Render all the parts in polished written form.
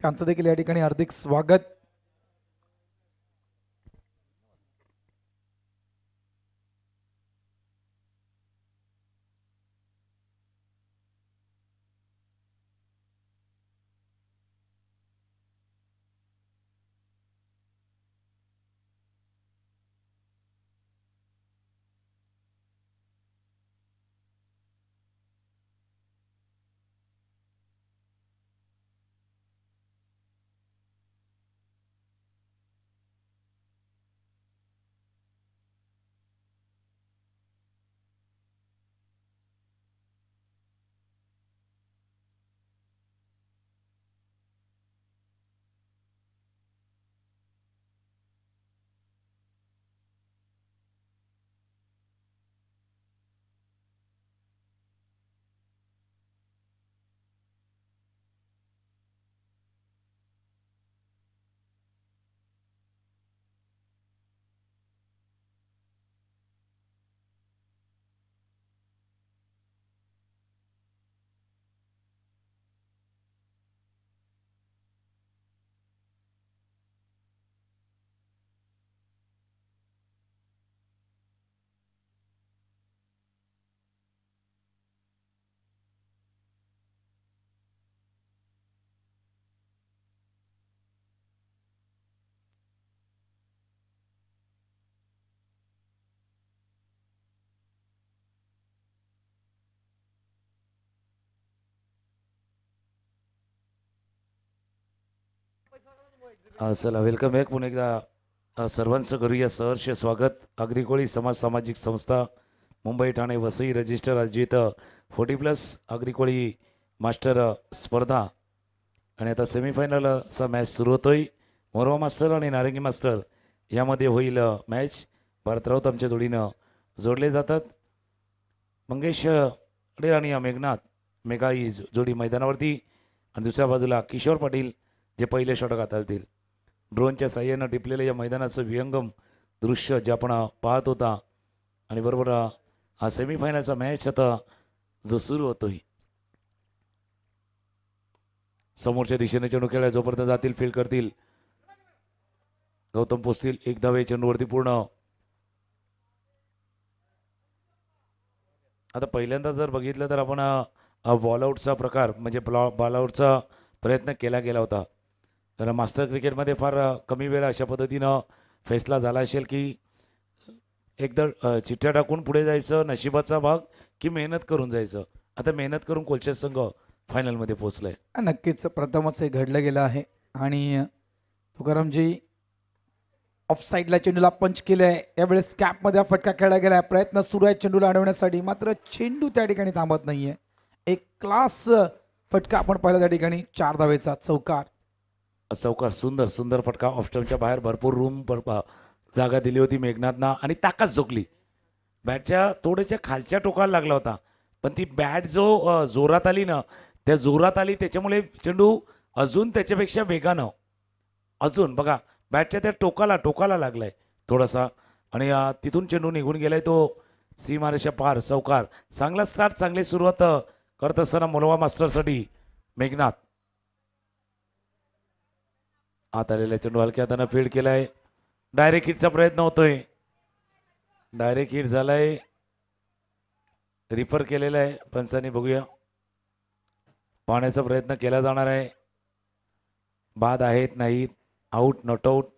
त्यांचं देखील या ठिकाणी हार्दिक स्वागत. चला वेलकम बॅक. पुन्हा एकदा सर्वांचं करूया सहर्ष स्वागत. अग्रिकोळी सामाजिक संस्था मुंबई ठाणे वसई रजिस्टर आयोजित 40+ अग्रिकोळी मास्टर स्पर्धा आणि आता सेमीफायनलचा मॅच सुरू होतोय. मोरवा मास्टर आणि नारंगी मास्टर यामध्ये होईल मॅच. भारत राऊत आमच्या जोडीनं जोडले जातात. मंगेश अडे आणि मेघा ही जोडी मैदानावरती आणि दुसऱ्या बाजूला किशोर पाटील जे पहिले षटक हाताळतील. ड्रोनच्या साह्यानं टिपलेलं या मैदानाचं विहंगम दृश्य जे आपण पाहत होता आणि बरोबर हा सेमीफायनलचा मॅच आता जो सुरू होतोय. समोरच्या दिशेने चेंडू खेळला जोपर्यंत जातील फील्ड करतील गौतम पोचतील. एक धावे चेंडूवरती पूर्ण. आता पहिल्यांदा जर बघितलं तर आपण बॉलआउटचा प्रकार म्हणजे बॉलआउटचा प्रयत्न केला गेला होता. तर मास्टर क्रिकेटमध्ये फार कमी वेळा अशा पद्धतीनं फैसला झाला असेल की एकदा चिठ्ठ्या टाकून पुढे जायचं नशिबाचा भाग की मेहनत करून जायचं. आता मेहनत करून कोलचेस संघ फायनलमध्ये पोहोचलाय. नक्कीच प्रथमच हे घडलं गेलं आहे आणि तुकारामजी ऑफ साईडला चेंडूला पंच केलंय. यावेळेस कॅपमध्ये हा फटका खेळला गेलाय. प्रयत्न सुरू आहे चेंडूला अडवण्यासाठी, मात्र चेंडू त्या ठिकाणी थांबत नाहीये. एक क्लास फटका आपण पाहिला त्या ठिकाणी. 4 धावेचा चौकार. सुंदर सुंदर फटका. ऑफस्टमच्या बाहेर भरपूर रूम जागा दिली होती मेघनाथना आणि ताकद झोकली. बॅटच्या थोड्याच्या खालच्या टोकाला लागला होता पण ती बॅट जो जोरात आली ना त्या जोरात आली त्याच्यामुळे चेंडू अजून त्याच्यापेक्षा वेगानं अजून बघा बॅटच्या त्या टोकाला लागलाय थोडासा आणि तिथून चेंडू निघून गेलाय तो सीमारेषा पार. चौकार. चांगला स्टार्ट, चांगली सुरुवात करत असताना मोरवा मास्टरसाठी मेघनाथ. आत आलेला चेंडू हलक्या हातानं फील्ड केलाय. डायरेक्ट हिटचा प्रयत्न होतोय. डायरेक्ट हिट झालाय. रिफर केलेला आहे पंचांनी. बघूया पाहण्याचा प्रयत्न केला जाणार आहे. बाद आहेत नाहीत, आऊट नॉट आऊट.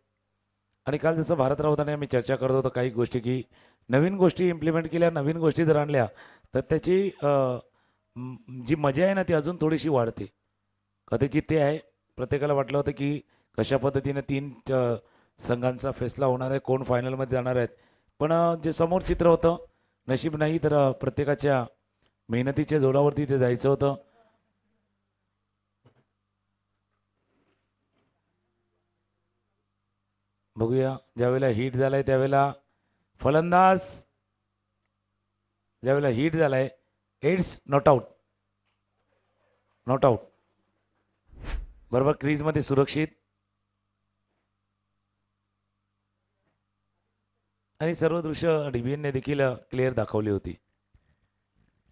आणि काल जसं भारत राऊतांनी आम्ही चर्चा करत होतो काही गोष्टी की नवीन गोष्टी इम्प्लिमेंट केल्या, नवीन गोष्टी जर आणल्या तर त्याची जी मजा आहे ना ती अजून थोडीशी वाढते. कदाचित ते आहे. प्रत्येकाला वाटलं होतं की कशा पद्धतीने 3 संघांचा फैसला होणार आहे, कोण फायनलमध्ये जाणार आहेत. पण जे समोर चित्र होतं नशीब नाही तर प्रत्येकाच्या मेहनतीच्या जोरावरती ते जायचं होतं. बघूया ज्यावेळेला हिट झालाय त्यावेळेला फलंदाज ज्यावेळेला हिट झालाय it's not out. Not out बरोबर क्रीजमध्ये सुरक्षित आणि सर्व दृश्य डीबीएनने देखील क्लिअर दाखवली होती.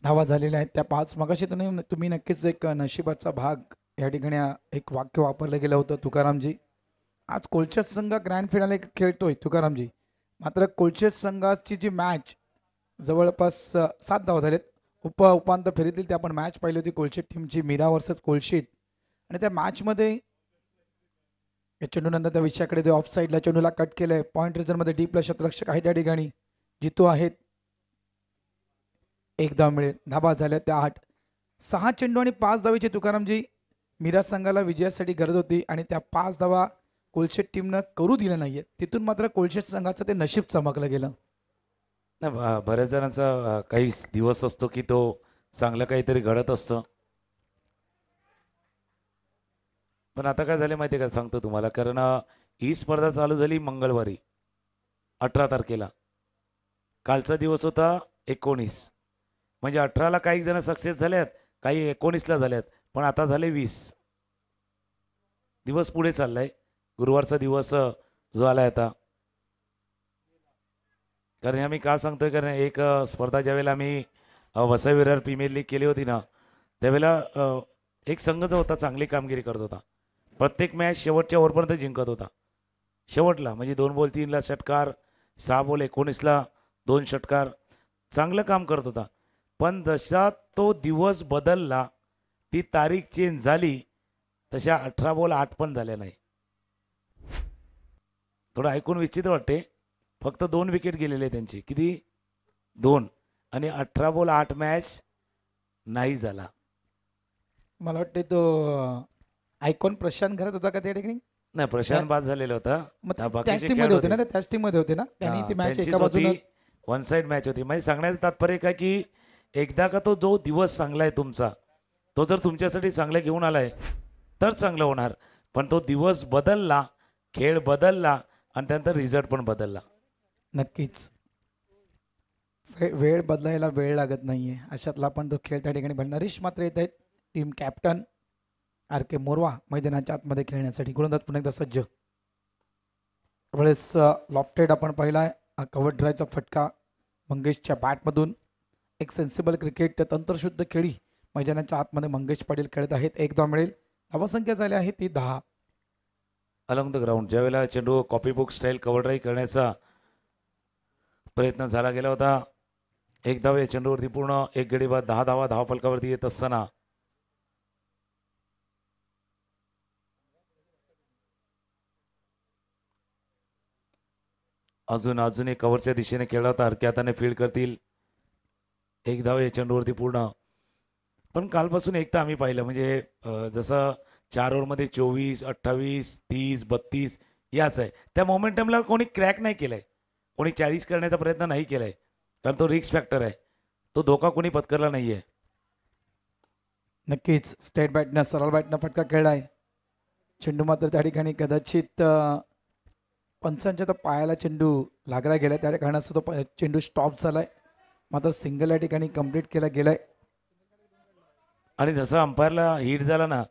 धावा झालेल्या आहेत त्या 5. मगाशी तुम्ही नक्कीच एक नशिबाचा भाग या ठिकाणी एक वाक्य वापरलं गेलं होतं तुकारामजी. आज कोलचेस संघ ग्रँड फिनाले खेळतोय तुकारामजी, मात्र कोलचेस संघाची जी मॅच जवळपास 7 धावा झालेत. उपांत्य फेरीतील ते आपण मॅच पाहिली होती कोलशेत टीमची, मीरा वर्सेस कोलशेत. आणि त्या मॅचमध्ये या चेंडूनंतर त्या विषयाकडे ते ऑफ साईडला चेंडूला कट केलंय. पॉईंट रिझनमध्ये डीपला शतरक्षक आहे त्या ठिकाणी, जितू आहेत. 1 धाव मिळेल. धाबा झाल्या त्या 8. 6 चेंडू आणि 5 धावेची तुकारामजी मीरा संघाला विजयासाठी गरज होती आणि त्या 5 धावा कोलशेत टीमनं करू दिल्या नाहीयेत. तिथून मात्र कोलशेत संघाचं ते नशीब चमकलं गेलं. नाही बऱ्याच जणांचा काही दिवस असतो की तो चांगलं काहीतरी घडत असतं. पण आता काय झाले माहिती आहे का, सांगतो तुम्हाला. कारण ही स्पर्धा चालू झाली मंगळवारी 18 तारखेला. कालचा दिवस होता 19. म्हणजे 18ला काही जण सक्सेस झाल्यात, काही 19ला झाल्यात, पण आता झाले 20. दिवस पुढे चाललाय. गुरुवारचा दिवस जो आलाय आता. कारण आम्ही का सांगतोय, कारण एक स्पर्धा ज्यावेळेला आम्ही वसई विरार प्रीमियर लीग केली होती ना, त्यावेळेला एक संघ जो होता चांगली कामगिरी करत होता. प्रत्येक मॅच शेवटच्या ओव्हरपर्यंत जिंकत होता. शेवटला म्हणजे 2 बॉल 3ला षटकार, 6 बॉल 19ला 2 षटकार, चांगलं काम करत होता. पण जसा तो दिवस बदलला, ती तारीख चेंज झाली, तशा 18 बॉल 8 पण झाल्या नाही. थोडं ऐकून विचित्र वाटते. फक्त 2 विकेट गेलेले त्यांची. किती? 2. आणि 18 बॉल 8 मॅच नाही झाला. मला वाटते तो आयकॉन प्रशांत घरात होता का त्या ठिकाणी? नाही, प्रशांत बाद झालेला होता. मग बाकीचे त्याच टीम खेळाडू मध्ये होते ना, होते. त्याच टीम मध्ये होते ना त्यांनी ती मॅच त्यांचीच एका बाजूने. होती, वन साइड मॅच होती. म्हणजे सांगण्याचं तात्पर्य काय की एकदा का तो जो दिवस चांगला आहे तुमचा, तो जर तुमच्यासाठी चांगला घेऊन आलाय तर चांगलं होणार. पण तो दिवस बदलला, खेळ बदलला आणि त्यानंतर रिझल्ट पण बदलला. नक्कीच वेळ बदलायला वेळ लागत नाहीये, अशातला पण तो खेळ त्या ठिकाणी बनणार. नरेश मात्र येत आहेत, टीम कॅप्टन RK मोरवा मैदानाच्या आतमध्ये खेळण्यासाठी. गोलंदाज पुन्हा एकदा सज्ज. वेळेस लॉफ्टेड आपण पाहिलाय. कव्हर ड्रायचा फटका मंगेशच्या बॅटमधून. एक सेन्सिबल क्रिकेट तंत्रशुद्ध खेळी मैदानाच्या आतमध्ये मंगेश पाटील खेळत आहेत. 1 धाव मिळेल. धावसंख्या झाली आहे ती 10. अलॉंग द ग्राउंड ज्यावेळेला चेंडू copy book style cover drive करण्याचा प्रयत्न झाला गेला होता. 1 धाव या चेंडूवरती पूर्ण 1 गडी बाद. 10 धावा धावफलकावरती येत असताना अजून एक कव्हरच्या दिशेने खेळला होता. हरक्या हाताने फील्ड करतील. 1 धाव या चेंडूवरती पूर्ण. पण कालपासून एक तर आम्ही पाहिलं म्हणजे जसं 4 ओव्हरमध्ये 24, 28, 30, 32 याच आहे. त्या मोमेंटमला कोणी क्रॅक नाही केलाय, कोणी 40 करण्याचा प्रयत्न नाही केलाय. कारण तो रिस्क फॅक्टर आहे, तो धोका कोणी पत्करला नाहीये. नक्कीच स्टेट बॅटनं सरळ बॅटनं फटका खेळलाय. चेंडू मात्र त्या ठिकाणी कदाचित पंचांच्या तर पायाला चेंडू लागला गेला, त्या कारणास्तव तो चेंडू स्टॉप झालाय. मात्र सिंगल या ठिकाणी कंप्लीट केला गेलाय. आणि जसं अंपायरला हिट झाला ना,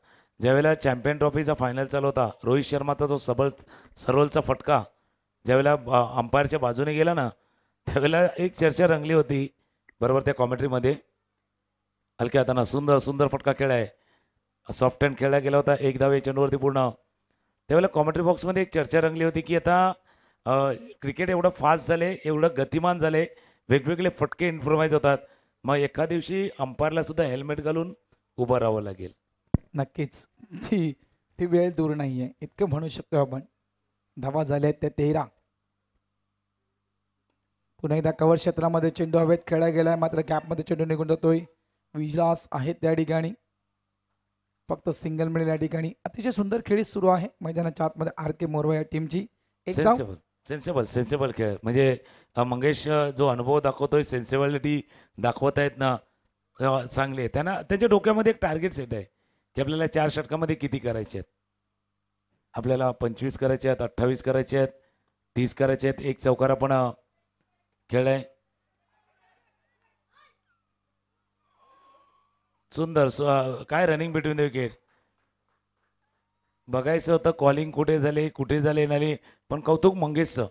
ज्यावेळेला चॅम्पियन ट्रॉफीचा फायनल चालू होता, रोहित शर्माचा तो सरवलचा फटका ज्यावेळेला अंपायरच्या बाजूने गेला ना, त्यावेळेला एक चर्चा रंगली होती बरोबर त्या कॉमेंट्रीमध्ये. हलक्या हाताना सुंदर फटका खेळाय, सॉफ्ट हँड खेळला गेला होता. 1 धाव या चेंडूवरती पूर्ण. त्यावेळेला कॉमेंट्री बॉक्समध्ये एक चर्चा रंगली होती की आता क्रिकेट एवढं फास्ट झाले, एवढं गतिमान झाले, वेगवेगळे फटके इम्प्रोवाइज होतात. मग एका दिवशी अंपायरला सुद्धा हेल्मेट घालून उभं राहावं लागेल. नक्कीच ती वेळ दूर नाहीये, इतकं म्हणू शकतो आपण. धावा झाल्या आहेत त्या 13. पुन्हा एकदा कव्हर क्षेत्रामध्ये चेंडू हवेत खेळला गेलाय, मात्र कॅपमध्ये चेंडू निघून जातोय. विलास आहेत त्या ठिकाणी. फक्त सिंगल मिळेल या ठिकाणी. अतिशय सुंदर खेळी सुरू आहे मैदानाच्या आतमध्ये RK मोरवा या टीमची. 1 धाव. सेन्सेबल खेळ म्हणजे मंगेश जो अनुभव दाखवतोय, सेन्सेबिलिटी दाखवत आहेत ना, चांगली आहे. त्यांना त्यांच्या डोक्यामध्ये एक टार्गेट सेट आहे की आपल्याला 4 षटकामध्ये किती करायचे आहेत. आपल्याला 25 करायचे आहेत, 28 करायचे आहेत, 30 करायचे आहेत. 1 चौकारा पण खेळलाय. सुंदर काय रनिंग बिटवीन द विकेट. बघायचं होतं कॉलिंग कुठे झाले नाही, पण कौतुक मंगेशचं.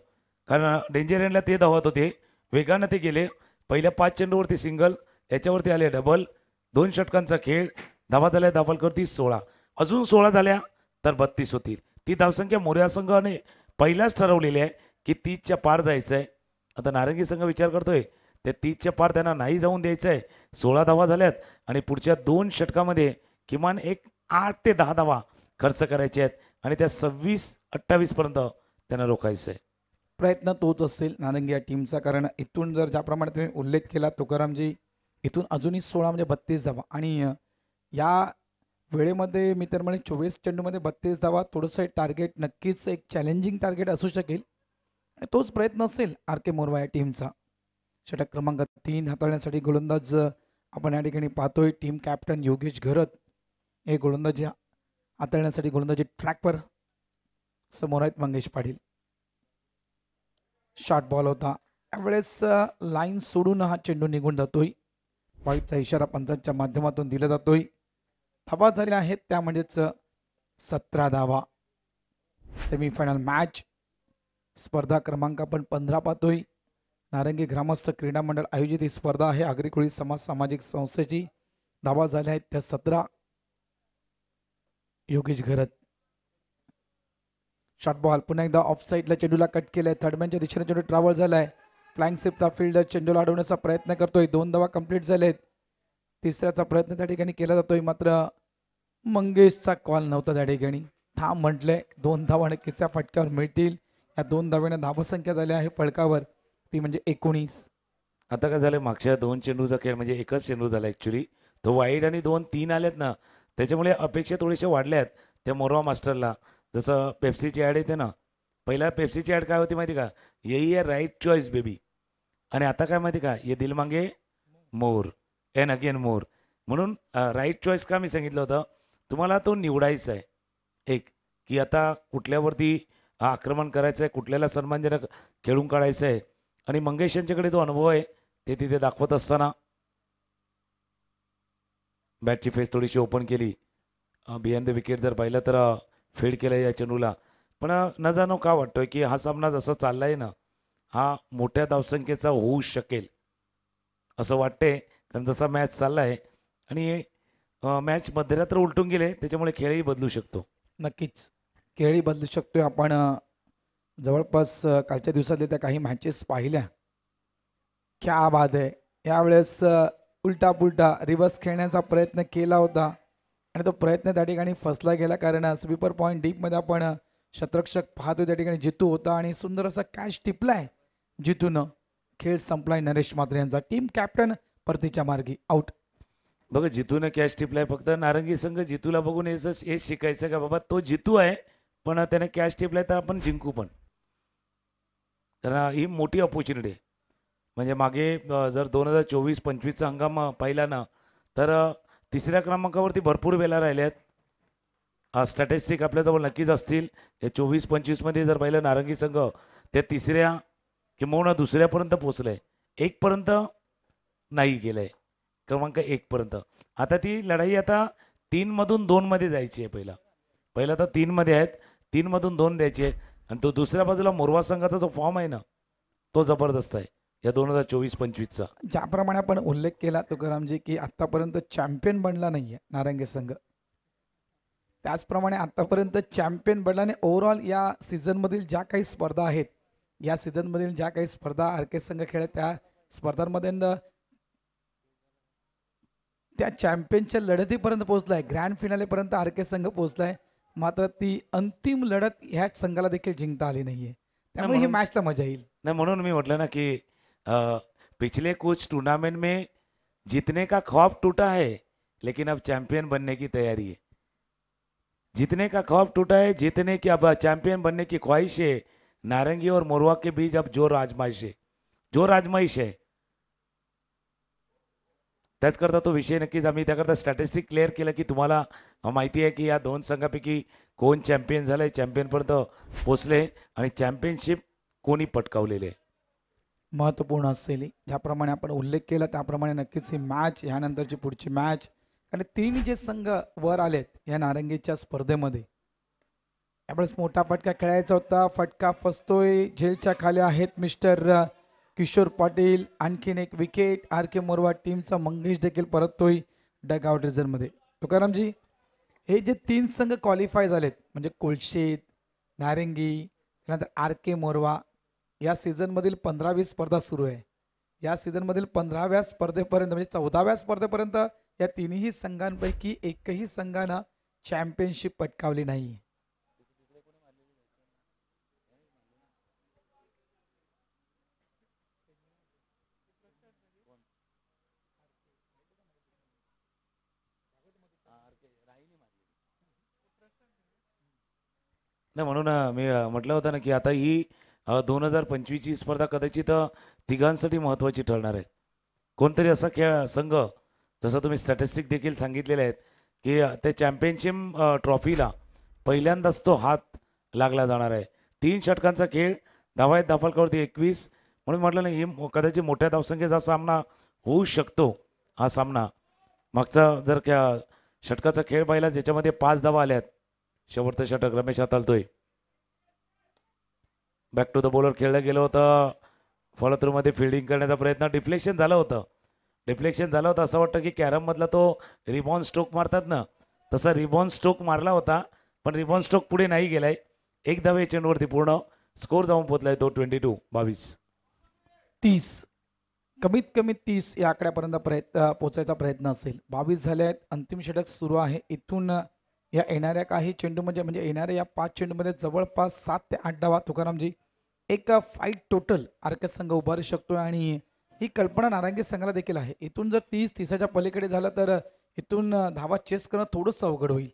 कारण डेंजर एंडला ते धावत होते, वेगानं ते गेले. पहिल्या 5 चेंडूवरती सिंगल, याच्यावरती आले डबल. 2 षटकांचा खेळ. धावा झाल्या धावफलकावरती 16. अजून 16 झाल्या तर 32 होतील. ती धावसंख्या मोरया संघाने पहिलाच ठरवलेली आहे की 30च्या पार जायचं आहे. आता नारंगी संघ विचार करतोय त्या 30च्या पार त्यांना नाही जाऊन द्यायचं आहे. 16 धावा झाल्यात आणि पुढच्या 2 षटकामध्ये किमान एक 8 ते 10 धावा खर्च करायचे आहेत आणि त्या 26-28 पर्यंत त्यांना रोखायचं आहे. प्रयत्न तोच असेल नारंगी या टीमचा, कारण इथून जर ज्याप्रमाणे तुम्ही उल्लेख केला तुकारामजी, इथून अजूनही 16 म्हणजे 32 धावा आणि या वेळेमध्ये मी तर म्हणे 24 चेंडूमध्ये 32 धावा थोडंसं टार्गेट नक्कीच एक चॅलेंजिंग टार्गेट असू शकेल आणि तोच प्रयत्न असेल आर के मोरवा या टीमचा. षटक क्रमांक 3 हाताळण्यासाठी गोलंदाज आपण या ठिकाणी पाहतोय. टीम कॅप्टन योगेश घरत हे गोलंदाजी हाताळण्यासाठी गोलंदाजी ट्रॅकवर समोर आहेत मंगेश पाटील. शॉर्ट बॉल होता त्यावेळेस लाईन सोडून हा चेंडू निघून जातोय. वाईटचा इशारा पंचांच्या माध्यमातून दिला जातोय. धावा झाल्या आहेत त्या म्हणजेच 17 धावा. सेमीफायनल मॅच स्पर्धा क्रमांक आपण 15 पाहतोय. नारंगी ग्रामस्थ क्रीडा मंडळ आयोजित ही स्पर्धा आहे. आगरी कोळी समाज सामाजिक संस्थेची. धावा झाल्या आहेत त्या 17. योगेश घरत शॉर्ट बॉल पुन्हा एकदा ऑफ साईडला चेंडूला कट केलाय. थर्डमॅनच्या दिशेने चेंडू ट्रॅव्हल झालाय. फ्लाइंग स्वीपचा फिल्डर चेंडूला अडवण्याचा प्रयत्न करतोय. 2 धावा कंप्लीट झालेत. तिसऱ्याचा प्रयत्न त्या ठिकाणी केला जातोय मात्र मंगेशचा कॉल नव्हता त्या ठिकाणी. थांब म्हटलंय. 2 धावा नक्कीच या फटक्यावर मिळतील. या 2 धाव्याने धावसंख्या झाली आहे फळकावर ती म्हणजे 19. आता काय झालं मागच्या 2 चेंडूचा खेळ म्हणजे एकच चेंडू झाला ॲक्च्युली. तो वाईड आणि 2-3 आलेत ना त्याच्यामुळे अपेक्षा थोडेसे वाढल्यात त्या मोरवा मास्टरला. जसं पेप्सीची ॲड येते ना, पहिला पेप्सीची ॲड काय होती माहिती का, यही आहे राईट चॉईस बेबी. आणि आता काय माहिती का, ये दिल मांगे मोर एन अगेन मोर. म्हणून राईट चॉईस का मी सांगितलं होतं तुम्हाला, तो निवडायचा आहे एक की आता कुठल्यावरती आक्रमण करायचं आहे, कुठल्याला सन्मानजनक खेळून काढायचं आहे. आणि मंगेश यांच्याकडे तो अनुभव आहे ते तिथे दाखवत असताना बॅटची फेस थोडीशी ओपन केली. बिहाइंड द विकेट जर पाहिलं तर फेड केलं या चेंडूला. पण न जाणो का वाटतोय की हा सामना जसा चालला आहे ना हा मोठ्या धावसंख्येचा होऊ शकेल असं वाटते. कारण जसा मॅच चालला आहे आणि मॅच मध्यरात्र उलटून गेले त्याच्यामुळे खेळही बदलू शकतो. नक्कीच खेळही बदलू शकतोय. आपण जवळपास कालच्या दिवसातल्या त्या काही मॅचेस पाहिल्या. क्या बात आहे. यावेळेस उलटा पुलटा रिव्हर्स खेळण्याचा प्रयत्न केला होता आणि तो प्रयत्न त्या ठिकाणी फसला गेला. कारण स्वीपर पॉईंट डीपमध्ये आपण शतरक्षक पाहतो त्या ठिकाणी जितू होता आणि सुंदर असा कॅच टिपलाय जितूनं. खेळ संपलाय नरेश मात्रे यांचा. टीम कॅप्टन परतीच्या मार्गी आउट. बघा जितूने कॅच टिपलाय. फक्त नारंगी संघ जितूला बघून हेच शिकायचं का बाबा तो जितू आहे पण त्याने कॅच टिपलाय तर आपण जिंकू पण. कारण ही मोठी ऑपॉर्च्युनिटी आहे. म्हणजे मागे जर 2024-25चा हंगाम पाहिला ना तर तिसऱ्या क्रमांकावरती भरपूर वेळा राहिले आहेत. स्टॅटिस्टिक आपल्याजवळ नक्कीच असतील. हे 24-25मध्ये जर पाहिलं नारंगी संघ ते तिसऱ्या किंवा दुसऱ्यापर्यंत पोचलं आहे. 1 पर्यंत नाही गेलं आहे, क्रमांक 1 पर्यंत. आता ती लढाई आता 3मधून 2मध्ये जायची आहे. पहिला तर 3मध्ये आहेत, 3मधून 2 द्यायचे आहे. आणि तो दुसऱ्या बाजूला मोरवा संघाचा जो फॉर्म आहे ना तो जबरदस्त आहे या 2024-25चा. ज्याप्रमाणे आपण उल्लेख केला तुकारामजी की आतापर्यंत चॅम्पियन बनला नाहीये नारंगी संघ, त्याचप्रमाणे आतापर्यंत चॅम्पियन बनला आणि ओव्हरऑल या सीझनमधील ज्या काही स्पर्धा आहेत, या सीझनमधील ज्या काही स्पर्धा आर के संघ खेळत त्या स्पर्धांमध्ये त्या चॅम्पियनच्या लढतीपर्यंत पोहोचलाय. ग्रँड फिनालेपर्यंत आर के संघ पोहोचलाय. मात्र ती अंतिम लढत ह्याच संघाला देखील जिंकता आली नाहीये. त्यामुळे ही मॅचला मजा येईल. नाही म्हणून मी म्हटलं ना की पिछले कुछ टूर्नामेंट में जीतने का ख्वाब टूटा है लेकिन अब चैंपियन बनने की तैयारी है. जीतने का ख्वाब टूटा है, जीतने की अब चैंपियन बनने की ख्वाहिश है. नारंगी और मोरवा के बीच अब जोर आजमाइश है. त्याचकरता तो विषय नक्कीच आम्ही त्याकरता स्टॅटिस्टिक क्लिअर केलं की तुम्हाला माहिती आहे की या 2 संघापैकी कोण चॅम्पियन झालंय, चॅम्पियनपर्यंत पोचले आणि चॅम्पियनशिप कोणी पटकावलेले. महत्त्वपूर्ण असेल ज्याप्रमाणे आपण उल्लेख केला त्याप्रमाणे नक्कीच ही मॅच ह्यानंतरची पुढची मॅच. आणि 3 जे संघ वर आलेत या नारंगीच्या स्पर्धेमध्ये यावेळेस मोठा फटका खेळायचा होता. फटका फसतोय. झेलच्या खाली आहेत मिस्टर किशोर पाटील. आणखीन एक विकेट. आर के मोरवा टीमचा मंगेश देखील परततोय डग आउट रिझनमध्ये. तुकारामजी हे जे 3 संघ क्वालिफाय झालेत म्हणजे कोलशेत, नारंगी, त्यानंतर आर के मोरवा, या सीझनमधील 15वी स्पर्धा सुरू आहे. या सीझनमधील 15व्या स्पर्धेपर्यंत म्हणजे 14व्या स्पर्धेपर्यंत या तिन्ही संघांपैकी एकही संघानं चॅम्पियनशिप पटकावली नाही. नाही म्हणून मी म्हटलं होतं ना की आता ही 2025ची स्पर्धा कदाचित तिघांसाठी महत्त्वाची ठरणार आहे. कोणतरी असा संघ जसं तुम्ही स्टॅटिस्टिक देखील सांगितलेले आहेत की ते चॅम्पियनशिप ट्रॉफीला पहिल्यांदाच तो हात लागला जाणार आहे. 3 षटकांचा खेळ, धावा आहेत धाफलकावरती 21. म्हणून म्हटलं नाही ही कदाचित मोठ्या धावसंख्येचा सामना होऊ शकतो. हा सामना मागचा जर षटकाचा खेळ पाहिला ज्याच्यामध्ये 5 धावा आल्यात, शेवटचं षटक रमेश हाताळतोय. बॅक टू द बॉलर खेळलं गेलं होतं. फॉलोथ्रूमध्ये फिल्डिंग करण्याचा प्रयत्न, डिफ्लेक्शन झालं होतं. असं वाटतं की कॅरममधला तो रिबॉन स्ट्रोक मारतात ना, तसा रिबॉन स्ट्रोक मारला होता, पण रिबॉन स्ट्रोक पुढे नाही गेलाय. 1 धावे चेंडूवरती पूर्ण स्कोर जाऊन पोहोचलाय तो 22-22. 30 कमीत कमी 30 या आकड्यापर्यंत पोहोचायचा प्रयत्न असेल. 22 झाले आहेत. अंतिम षटक सुरू आहे. इथून या येणाऱ्या काही चेंडू म्हणजे येणाऱ्या या 5 चेंडूमध्ये जवळपास 7 ते 8 धावा तुकारामजी एक फाईट टोटल आरके संघ उभारू शकतोय आणि ही कल्पना नारायणगी संघाला देखील आहे. इथून जर 30-30च्या पलीकडे झालं तर इथून धावा चेस करणं थोडंसं अवघड होईल.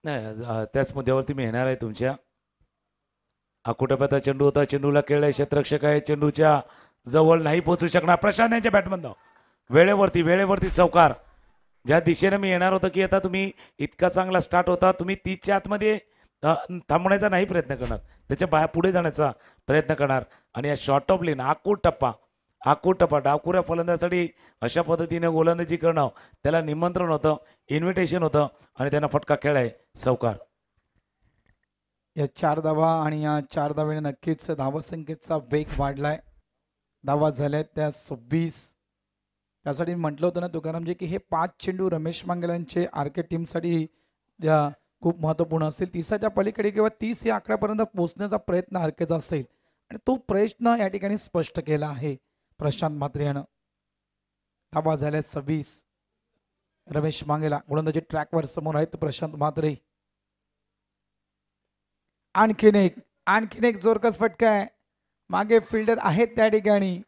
नाही त्याच मुद्द्यावरती मी येणार आहे तुमच्या. आकुटप्याचा चेंडू होता, चेंडूला खेळलाय क्षेत्ररक्षक आहे, चेंडूच्या जवळ नाही पोहोचू शकणार. प्रशांत यांच्या बॅटमधनं वेळेवरती चौकार. ज्या दिशेने मी येणार होतं की आता तुम्ही इतका चांगला स्टार्ट होता, तुम्ही 30च्या आतमध्ये थांबवण्याचा नाही प्रयत्न करणार, त्याच्या पुढे जाण्याचा प्रयत्न करणार. आणि या शॉर्ट ऑफ लेन आकूट टप्पा डावखुऱ्या फलंदाजासाठी अशा पद्धतीने गोलंदाजी करणं त्याला निमंत्रण होतं, इन्व्हिटेशन होतं आणि त्यांना फटका खेळाय चौकार. या 4 धावा आणि या 4 धावेने नक्कीच धावसंख्येचा वेग वाढलाय. धावा झाल्यात त्या 26. त्यासाठी म्हटलं होतं ना तुकारामजी की हे 5 चेंडू रमेश मांगेलांचे आरके टीमसाठी खूप महत्त्वपूर्ण असतील. 30च्या पलीकडे किंवा 30 या आकड्यापर्यंत पोहोचण्याचा प्रयत्न आरकेचा असेल आणि तो प्रयत्न या ठिकाणी स्पष्ट केला आहे प्रशांत म्हात्रे यानं. धावा झाल्यात 26. रमेश मांगेला गोलंदाजी ट्रॅकवर समोर आहेत प्रशांत म्हात्रे. आणखीन एक जोरकस फटका आहे. मागे फिल्डर आहेत त्या ठिकाणी.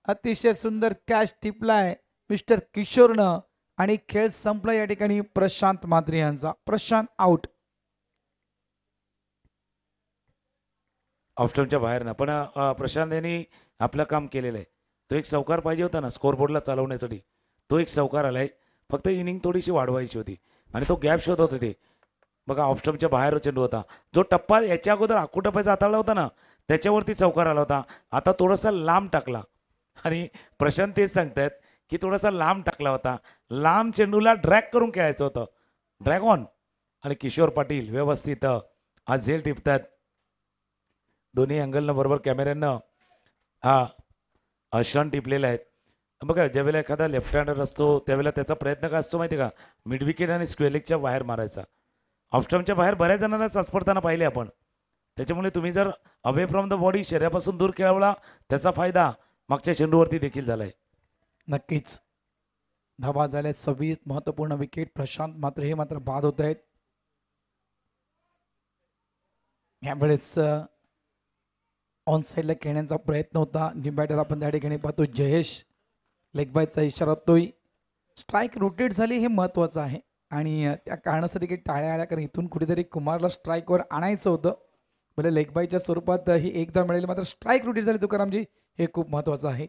अतिशय सुंदर कॅच टिपलाय मिस्टर किशोरनं आणि खेळ संपला या ठिकाणी प्रशांत म्हात्रे यांचा. प्रशांत आउट. ऑफस्टमच्या बाहेर ना, पण प्रशांत यांनी आपलं काम केलेलं आहे. तो एक चौकार पाहिजे होता ना स्कोरबोर्डला चालवण्यासाठी, तो एक चौकार आलाय. फक्त इनिंग थोडीशी वाढवायची होती आणि तो गॅप शोधत होते. बघा ऑफस्टमच्या बाहेर चेंडू होता. जो टप्पा याच्या अगोदर आकुटप्प्याचा हाताळला होता ना, त्याच्यावरती चौकार आला होता. आता थोडासा लांब टाकला आणि प्रशांत तेच सांगतायत की थोडासा लांब टाकला होता. लांब चेंडूला ड्रॅग करून खेळायचं होतं, ड्रॅग ऑन. आणि किशोर पाटील व्यवस्थित आज झेल टिपतात. दोन्ही अँगलनं बरोबर कॅमेऱ्यानं क्षण टिपलेले आहेत. बघा ज्यावेळेला एखादा लेफ्ट हँडर असतो त्यावेळेला त्याचा प्रयत्न काय असतो माहिती का, मिड विकेट आणि स्क्वेअर लेगच्या बाहेर मारायचा. ऑफस्टमच्या बाहेर बऱ्याच जणांना चाचपडताना पाहिले आपण. त्याच्यामुळे तुम्ही जर अवे फ्रॉम द बॉडी शरीरापासून दूर खेळवला त्याचा फायदा मागच्या चेंडूवरती देखील झालाय. नक्कीच धावा झाल्यात 26. महत्वपूर्ण विकेट प्रशांत म्हात्रे हे मात्र बाद होत आहेत. यावेळेस ऑन साईडला खेळण्याचा प्रयत्न होता. न्यू बॅटर आपण त्या ठिकाणी पाहतो जयेश. लेग बायचा इशारा होतोय. स्ट्राईक रोटेट झाली हे महत्वाचं आहे आणि त्या कारणासाठी काही टाळ्या आल्या, कारण इथून कुठेतरी कुमारला स्ट्राईकवर आणायचं होतं. भले लेग बायच्या स्वरूपात ही एकदा मिळेल, मात्र स्ट्राईक रोटेट झाली तुकारामजी हे खूप महत्वाचं आहे.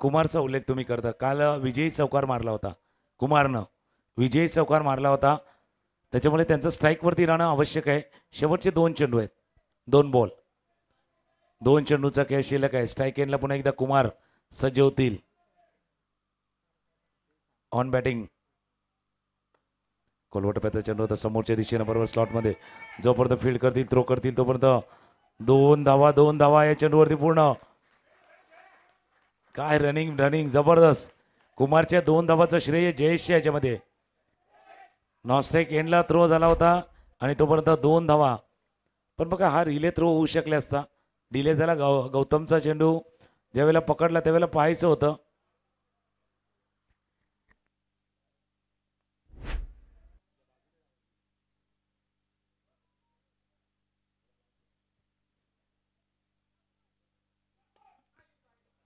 कुमारचा उल्लेख तुम्ही करता. काल विजयी चौकार मारला होता कुमारनं, विजयी चौकार मारला होता. त्याच्यामुळे त्यांचं स्ट्राईकवरती राहणं आवश्यक आहे. शेवटचे 2 चेंडू आहेत, 2 बॉल, 2 चेंडूचा खेळ शिल्लक आहे. स्ट्राईक एंडला पुन्हा एकदा कुमार सज्ज होतील. ऑन बॅटिंग कोलवटप्याचा चेंडू होता समोरच्या दिशेनं बरोबर स्लॉटमध्ये. जोपर्यंत फील्ड करतील थ्रो करतील तोपर्यंत 2 धावा या चेंडूवरती पूर्ण. काय रनिंग जबरदस्त. कुमारच्या 2 धावाचं श्रेय जयेशच्या याच्यामध्ये. नॉस्ट्राईक एंडला थ्रो झाला होता आणि तोपर्यंत 2 धावा. पण बघा हा रिले थ्रो होऊ शकले असता. डिले झाला. गौतमचा चेंडू ज्यावेळेला पकडला त्यावेळेला पाहायचं होतं.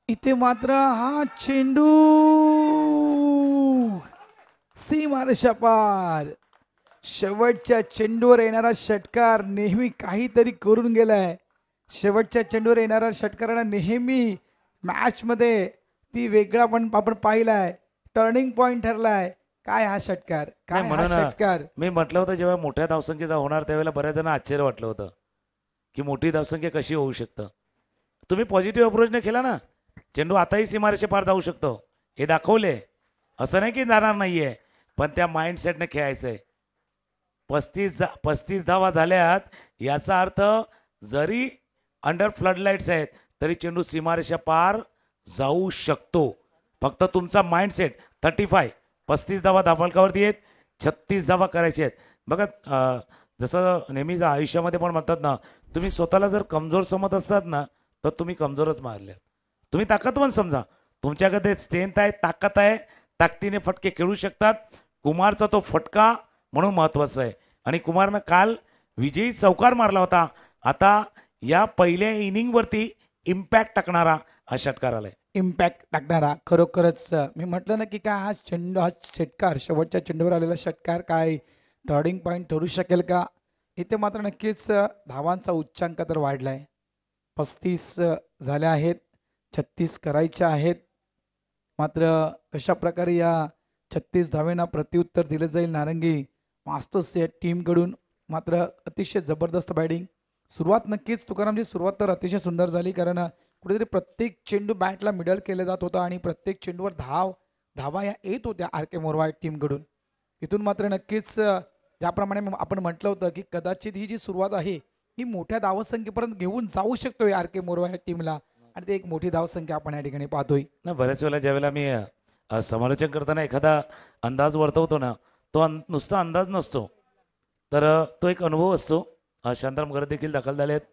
इथे मात्र हा चेंडू सीमारेषा पार. शेवटच्या चेंडूवर येणारा षटकार नेहमी काहीतरी करून गेलाय. शेवटच्या चेंडूवर येणारा षटकारानं नेहमी मॅच मध्ये ती वेगळा पण आपण पाहिलाय. टर्निंग पॉइंट ठरलाय. काय हा षटकार, काय नाही, हा म्हणून षटकार. मी म्हटलं होतं जेव्हा मोठ्या धावसंख्येचा होणार त्यावेळेला बऱ्याच जण आश्चर्य वाटलं होतं की मोठी धावसंख्या कशी होऊ शकतं. तुम्ही पॉझिटिव्ह अप्रोचने केला ना. चेंडू आताही सीमारेषे पार जाऊ शकतो हे दाखवले. असं नाही की जाणार नाहीये, पण त्या माइंडसेटने खेळायचंय. 35 धावा झाल्यात. याचा अर्थ जरी अंडर फ्लड लाईट्स आहेत तरी चेंडू सीमारेषा पार जाऊ शकतो. फक्त तुमचा माइंडसेट 35 धावा धावफलकावरती आहेत. 36 धावा करायचे आहेत. बघा जसं नेहमीच आयुष्यामध्ये पण म्हणतात ना, तुम्ही स्वतःला जर कमजोर समजत असतात ना तर तुम्ही कमजोरच मारल्यात. तुम्ही ताकदवान समजा. तुमच्याकडे स्ट्रेंथ आहे, ताकद आहे, ताकदीने फटके खेळू शकतात. कुमारचा तो फटका म्हणून महत्वाचा आहे. आणि कुमारनं काल विजयी चौकार मारला होता. आता या पहिल्या इनिंगवरती इम्पॅक्ट टाकणारा हा षटकार आलाय. इम्पॅक्ट टाकणारा खरोखरच. मी म्हटलं ना की काय हा चेंडू, हा षटकार, शेवटच्या चेंडूवर आलेला षटकार काय टर्निंग पॉईंट ठरू शकेल का. इथे मात्र नक्कीच धावांचा उच्चांक तर वाढलाय. 35 झाल्या आहेत, 36 करायच्या आहेत. मात्र कशा प्रकारे या 36 धावेंना प्रत्युत्तर दिलं जाईल नारंगी मास्टर्स या टीमकडून. मात्र अतिशय जबरदस्त बॅटिंग. सुरुवात नक्कीच तुकारामजी, सुरुवात तर अतिशय सुंदर झाली. कारण कुठेतरी प्रत्येक चेंडू बॅटला मिडल केला जात होता आणि प्रत्येक चेंडूवर धावा या येत होत्या आर के मोरवा टीमकडून. तिथून मात्र नक्कीच ज्याप्रमाणे आपण म्हटलं होतं की कदाचित ही जी सुरुवात आहे ही मोठ्या धावसंख्येपर्यंत घेऊन जाऊ शकतोय आर के मोरवा या टीमला. आणि ते एक मोठी धावसंख्या आपण या ठिकाणी पाहतोय ना. बऱ्याच वेळेला ज्यावेळेला मी समालोचन करताना एखादा अंदाज वर्तवतो ना, तो नुसता अंदाज नसतो, तर तो एक अनुभव असतो. शांताराम गरज देखील दाखल झाले आहेत.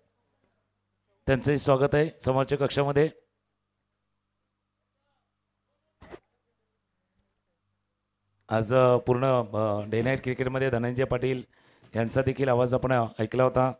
त्यांचंही स्वागत आहे समोरच्या कक्षामध्ये. आज पूर्ण डे नाईट क्रिकेटमध्ये धनंजय पाटील यांचा देखील आवाज आपण ऐकला होता.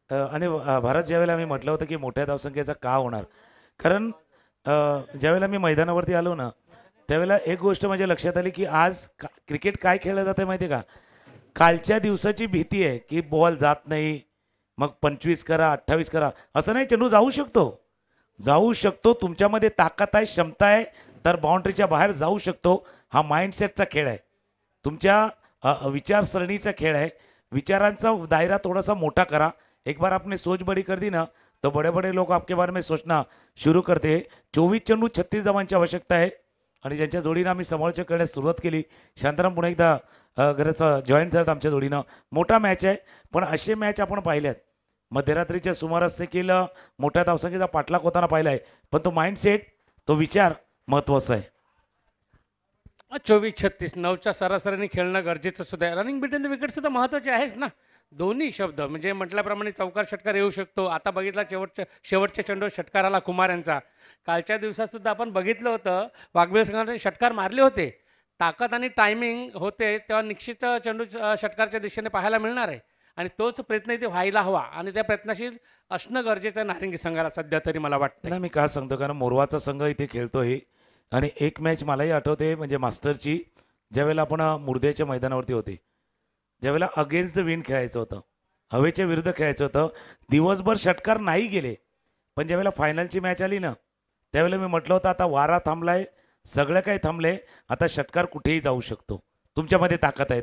आणि भारत ज्यावेळेला मी म्हटलं होतं की मोठ्या धावसंख्येचा का होणार, कारण ज्यावेळेला मी मैदानावरती आलो ना त्यावेळेला एक गोष्ट माझ्या लक्षात आली की आज क्रिकेट काय खेळलं जातं माहिती आहे का. कालच्या दिवसाची भीती आहे की बॉल जात नाही, मग 25 करा 28 करा. असं नाही, चेंडू जाऊ शकतो. तुमच्यामध्ये ताकद आहे, क्षमता आहे तर बाउंड्रीच्या बाहेर जाऊ शकतो. हा माइंडसेटचा खेळ आहे, तुमच्या विचारसरणीचा खेळ आहे. विचारांचा दायरा थोडासा मोठा करा. एक बार आपने सोच बड़ी कर दी ना तो बड़े बड़े लोग आपके बारे में सोचना शुरू करते. 24 चेंडू 36 धावांची आवश्यकता आहे. आणि ज्यांच्या जोडीनं आम्ही समालोचन करण्यास सुरुवात केली, शांताराम पुन्हा एकदा घराचं जॉईन झालं आमच्या जोडीनं. मोठा मॅच आहे, पण असे मॅच आपण पाहिल्यात. मध्यरात्रीच्या सुमारास देखील मोठ्या धावसंख्येचा पाठलाग होताना पाहिला आहे, पण तो माइंडसेट, तो विचार महत्त्वाचा आहे. 24-36 9च्या सरासरीने खेळणं गरजेचं सुद्धा आहे. रनिंग बिटवीन द विकेट सुद्धा महत्त्वाचे आहेच ना. दोन्ही शब्द म्हणजे म्हटल्याप्रमाणे चौकार षटकार येऊ शकतो. आता बघितला शेवटच्या चेंडू षटकाराला कुमार यांचा. कालच्या दिवसात सुद्धा आपण बघितलं होतं वाघबीळ संघाने षटकार मारले होते. ताकद आणि टायमिंग होते तेव्हा निश्चित चेंडू षटकारच्या दिशेने पाहायला मिळणार आहे. आणि तोच प्रयत्न इथे व्हायला हवा आणि त्या प्रयत्नाशील असणं गरजेचं आहे नारिंगी संघाला सध्या तरी मला वाटतं. नाही, मी का सांगतो कारण मोरवाचा संघ इथे खेळतोय. आणि एक मॅच मलाही आठवते म्हणजे मास्टरची, ज्यावेळेला आपण मुर्द्याच्या मैदानावरती होती, ज्यावेळेला अगेन्स्ट द विंड खेळायचं होतं, हवेच्या विरुद्ध खेळायचं होतं. दिवसभर षटकार नाही गेले, पण ज्यावेळेला फायनलची मॅच आली ना त्यावेळेला मी म्हटलं होतं आता वारा थांबलाय, सगळं काही थांबले, आता षटकार कुठेही जाऊ शकतो, तुमच्यामध्ये ताकद आहे.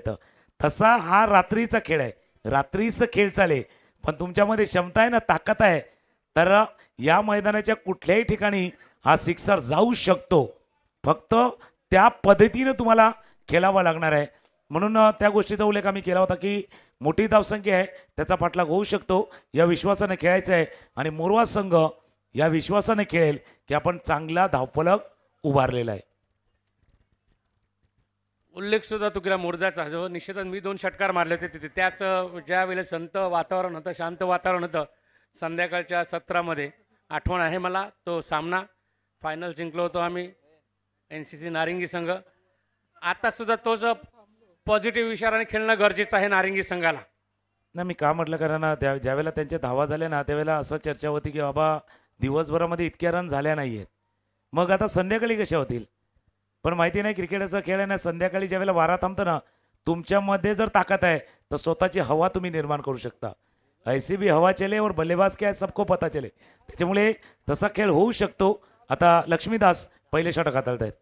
तसा हा रात्रीचा खेळ आहे, रात्रीचा खेळ चाले. पण तुमच्यामध्ये क्षमता आहे ना, ताकद आहे, तर या मैदानाच्या कुठल्याही ठिकाणी हा सिक्सर जाऊ शकतो. फक्त त्या पद्धतीने तुम्हाला खेळावं लागणार आहे. म्हणून त्या गोष्टीचा उल्लेख आम्ही केला होता की मोठी धावसंख्या आहे, त्याचा पाठलाग होऊ शकतो. या विश्वासाने खेळायचं आहे आणि मोरवा संघ या विश्वासाने खेळेल की आपण चांगला धावफलक उभारलेला आहे. उल्लेख सुद्धा तुला मुर्दाचा जो निश्चितच मी 2 षटकार मारले होते तिथे. त्याच ज्या वेळेस संत वातावरण होतं, शांत वातावरण होतं संध्याकाळच्या सत्रामध्ये, आठवण आहे मला. तो सामना फायनल जिंकलो होतो आम्ही NCC नारिंगी संघ. आता सुद्धा तोच पॉझिटिव्ह विचाराने खेळणं गरजेचं आहे नारिंगी संघाला. नाही, मी का म्हटलं कारण ज्यावेळेला त्यांच्या धावा झाल्या ना, त्यावेळेला असं चर्चा होती की बाबा दिवसभरामध्ये इतक्या रन झाल्या नाही आहेत, मग आता संध्याकाळी कशा होतील. पण माहिती नाही, क्रिकेटचा खेळ आहे ना, संध्याकाळी ज्यावेळेला वारा थांबतो ना, तुमच्यामध्ये जर ताकद आहे तर स्वतःची हवा तुम्ही निर्माण करू शकता. ऐसी भी हवा चले और बल्लेबाज क्या है सबको पता चले. त्याच्यामुळे तसा खेळ होऊ शकतो. आता लक्ष्मीदास पहिले षटक हाताळत आहेत.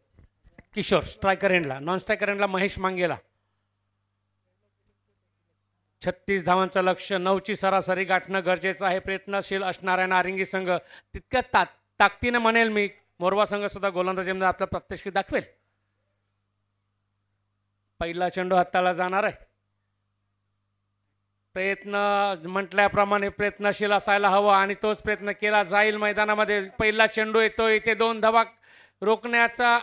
किशोर स्ट्रायकर एंडला, नॉन स्ट्रायकर एंडला महेश मांगेला. 36 धावांचं लक्ष्य, 9ची सरासरी गाठणं गरजेचं आहे. प्रयत्नशील असणारा नारिंगी संघ तितक्या ताकदीने म्हणेल मी. मोरवा संघ सुद्धा गोलंदाजीमध्ये आपला प्रात्यक्षिक दाखवेल. पहिला चेंडू हाताला जाणार आहे. प्रयत्न म्हटल्याप्रमाणे प्रयत्नशील असायला हवा आणि तोच प्रयत्न केला जाईल मैदानामध्ये. पहिला चेंडू येतो, इथे 2 धावा रोखण्याचा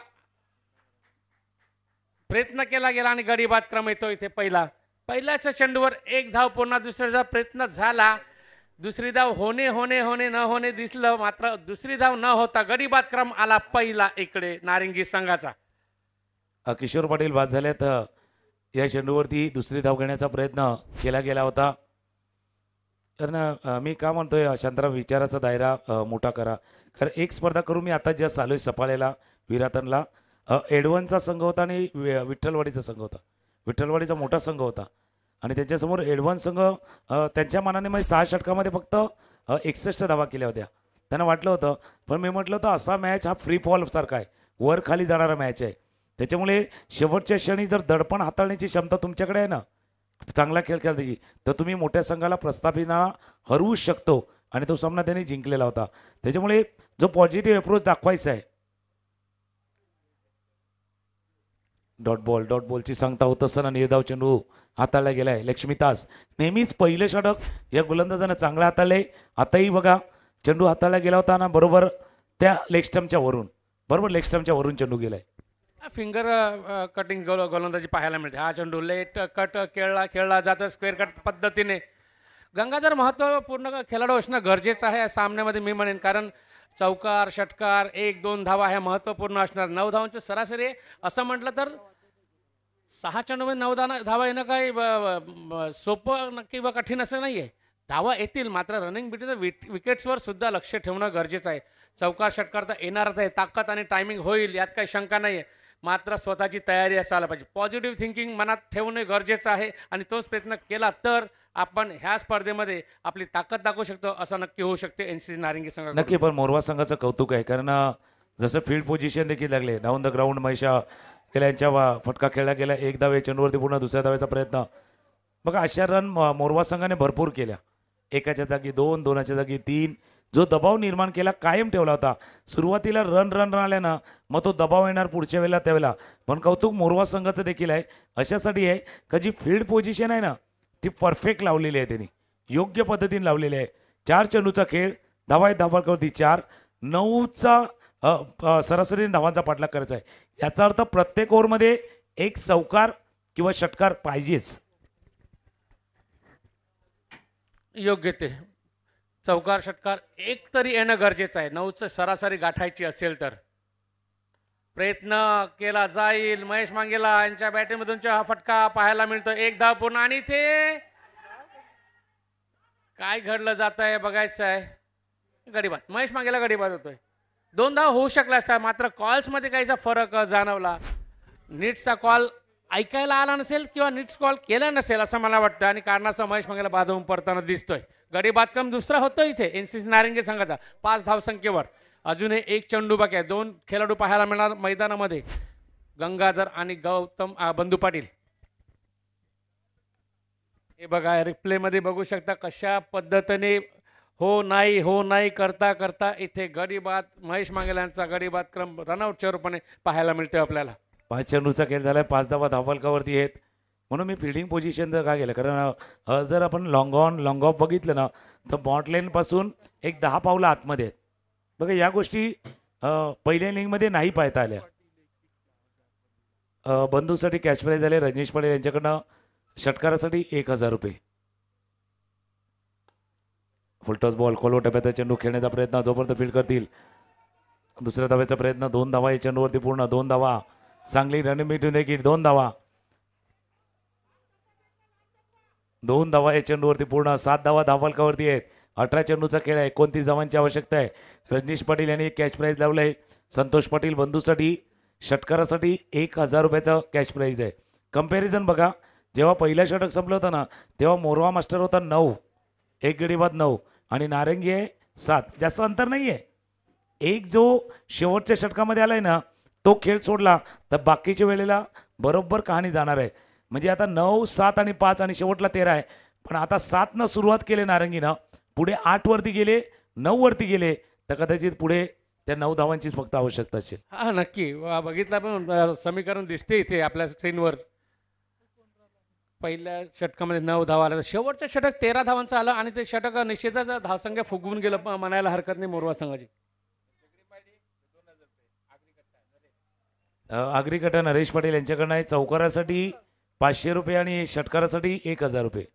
प्रयत्न केला गेला आणि गडी बाद क्रम येतो इथे. पहिल्याच्या चेंडूवर 1 धाव पुन्हा दुसऱ्याचा प्रयत्न झाला. दुसरी धाव होणे न होणे दिसलं, मात्र दुसरी धाव न होता गडी बाद क्रम आला पहिला इकडे नारिंगी संघाचा. किशोर पाटील बाद झालेत. या चेंडूवरती दुसरी धाव घेण्याचा प्रयत्न केला गेला होता. कारण मी का म्हणतोय शांतराम, विचाराचा दायरा मोठा करा. कारण एक स्पर्धा करून मी आता ज्या आलोय सफाळेला विरातनला, एडवनचा संघ होता आणि विठ्ठलवाडीचा संघ होता. विठ्ठलवाडीचा मोठा संघ होता आणि त्यांच्यासमोर एडव्हान्स संघ त्यांच्या मनाने म्हणजे 6 षटकामध्ये फक्त 61 धावा केल्या होत्या. त्यांना वाटलं होतं, पण मी म्हटलं होतं असा मॅच हा फ्री फॉल सारखा आहे, वर खाली जाणारा मॅच आहे. त्याच्यामुळे शेवटच्या क्षणी जर दडपण हाताळण्याची क्षमता तुमच्याकडे आहे ना, चांगला खेळ खेळण्याची, तर तुम्ही मोठ्या संघाला प्रस्थापितांना हरवू शकतो आणि तो सामना त्यांनी जिंकलेला होता. त्याच्यामुळे जो पॉझिटिव्ह अप्रोच दाखवायचा आहे, डॉट बॉलची सांगता होत असताना निर्धाव चेंडू हाताळला गेलाय. लक्ष्मीदास नेहमीच पहिले षटक या गोलंदाजानं चांगला हाताळले. आताही बघा चेंडू हाताळला गेला होता ना, बरोबर त्या लेग स्टम्पच्या वरून चेंडू गेलाय. फिंगर कटिंग गोलंदाजी पाहायला मिळते. हा चेंडू लेट कट खेळला जातं स्क्वेअर कट पद्धतीने. गंगाधर महत्त्वपूर्ण खेळाडू असणं गरजेचं आहे या सामन्यामध्ये मी म्हणेन, कारण चौकार षटकार 1-2 धावा ह्या महत्त्वपूर्ण असणार. 9 धावांची सरासरी असं म्हटलं तर 6 चेंडूमध्ये 9 धावा येणं काही सोपं किंवा कठीण असं नाही आहे. धावा येतील, मात्र रनिंग बिटवीन विकेट्सवर सुद्धा लक्ष ठेवणं गरजेचं आहे. चौकार षटकार तर येणारच आहे, ताकद आणि टायमिंग होईल यात काही शंका नाही आहे, मात्र स्वतःची तयारी असायला पाहिजे. पॉझिटिव्ह थिंकिंग मनात ठेवणे गरजेचं आहे आणि तोच प्रयत्न केला तर आपण ह्या स्पर्धेमध्ये आपली ताकद दाखवू शकतो. असं नक्की होऊ शकते NCC नारिंगी संघ. नक्की, पण मोरवा संघाचं कौतुक आहे, कारण जसं फील्ड पोझिशन देखील लागले. डाऊन द ग्राउंड महेशा गेला, यांच्या फटका खेळला गेला. 1 धाव चेंडूवरती पुन्हा दुसऱ्या धावेचा प्रयत्न. बघा अशा रन मोरवा संघाने भरपूर केल्या. 1च्या जागी 2, 2च्या जागी 3. जो दबाव निर्माण केला कायम ठेवला होता. सुरुवातीला रन आल्यानं मग तो दबाव येणार पुढच्या वेळेला त्यावेळेला. पण कौतुक मोरवा संघाचं देखील आहे, अशासाठी आहे का जी फील्ड पोझिशन आहे ना ती परफेक्ट लावलेली आहे, त्यांनी योग्य पद्धतीने लावलेली आहे. 4 चेंडूचा खेळ, धावावरती 4, 9चा सरासरी धावांचा पाठलाग करायचा आहे. याचा अर्थ प्रत्येक ओव्हरमध्ये 1 चौकार किंवा षटकार पाहिजेच. योग्य ते चौकार षटकार 1 तरी येणं गरजेचं आहे. 9चं सरासरी गाठायची असेल तर. प्रयत्न केला जाईल. महेश मांगेला यांच्या बॅटिंगमधून हा फटका पाहायला मिळतो. 1 धाव पूर्ण आणि इथे काय घडलं जात आहे बघायचं आहे. गडीबाद, महेश मांगेला गडीबाद होतोय. 2 धाव होऊ शकला असता, मात्र कॉल्समध्ये काहीसा फरक जाणवला. नीटचा कॉल ऐकायला आला नसेल किंवा नीट्स कॉल केला नसेल असं मला वाटतं आणि कारणाचा महेश मांगेला बाद होऊन पडताना दिसतोय. गडी बादक्रम दुसरा होतो इथे NCC नारिंगी संघाचा 5 धावसंख्येवर. अजूनही 1 चेंडू बाकी आहे. 2 खेळाडू पाहायला मिळणार मैदानामध्ये, गंगाधर आणि गौतम बंधू पाटील. हे बघा रिप्लेमध्ये बघू शकता कशा पद्धतीने हो नाही करता करता इथे गडी बाद महेश मांगेल यांचा गडी बाद क्रम रनआउटच्या रूपाने पाहायला मिळतोय आपल्याला. 5 चेंडूचा खेळ झालाय, 5 धावा धावफलकावरती आहेत. म्हणून मी फिल्डिंग पोझिशन का गेलं, कारण जर आपण लॉंग ऑन लॉंग ऑफ बघितलं ना तर बॉट लाईनपासून एक 10 पावलं आतमध्ये आहेत. बघा या गोष्टी पहिल्या इनिंगमध्ये नाही पाहता आल्या. बंधूसाठी कॅश प्राईज झाले रजनीश पटेल यांच्याकडनं षटकारासाठी 1000 रुपये. फुलटॉस बॉल खोलवर टप्प्यात चेंडू खेळण्याचा प्रयत्न, जोपर्यंत फील्ड करतील. दुसऱ्या धाव्याचा प्रयत्न, 2 धावा या चेंडूवरती पूर्ण, 2 धावा. चांगली रनिंग मिटून देखील 2 धावा, 2 धावा या चेंडूवरती पूर्ण, 7 धावा धावफलकावरती आहेत. 18 चेंडूचा खेळ आहे, 29 धावांची आवश्यकता आहे. रजनीश पाटील यांनी एक कॅश प्राईज लावलंय. संतोष पाटील बंधूसाठी षटकारासाठी 1000 रुपयाचा कॅश प्राईज आहे. कंपॅरिझन बघा, जेव्हा पहिलं षटक संपलं होतं ना तेव्हा मोरवा मास्टर होता 9, एक गडी बाद 9 आणि नारंगी आहे 7. जास्त अंतर नाही आहे. एक जो शेवटच्या षटकामध्ये आलाय ना तो खेळ सोडला तर बाकीच्या वेळेला बरोबर कहाणी जाणार आहे. म्हणजे आता 9, 7 आणि 5 आणि शेवटला 13 आहे. पण आता 7 न सुरुवात केली नारंगीनं, पुढे 8 वरती गेले, 9 वरती गेले तर कदाचित पुढे त्या 9 धावांचीच फक्त आवश्यकता असेल. हा नक्की बघितलं पण समीकरण दिसते इथे आपल्या स्क्रीनवर. पहिल्या षटकामध्ये 9 धावा आल्या, शेवटचं षटक 13 धावांचं आलं आणि ते षटक निश्चितच धावसंख्या फुगवून गेलं म्हणायला हरकत नाही मोरवा संघाची. आगरीकटा नरेश पाटील यांच्याकडनं आहे. चौकारासाठी 500 रुपये आणि षटकारासाठी 1000 रुपये.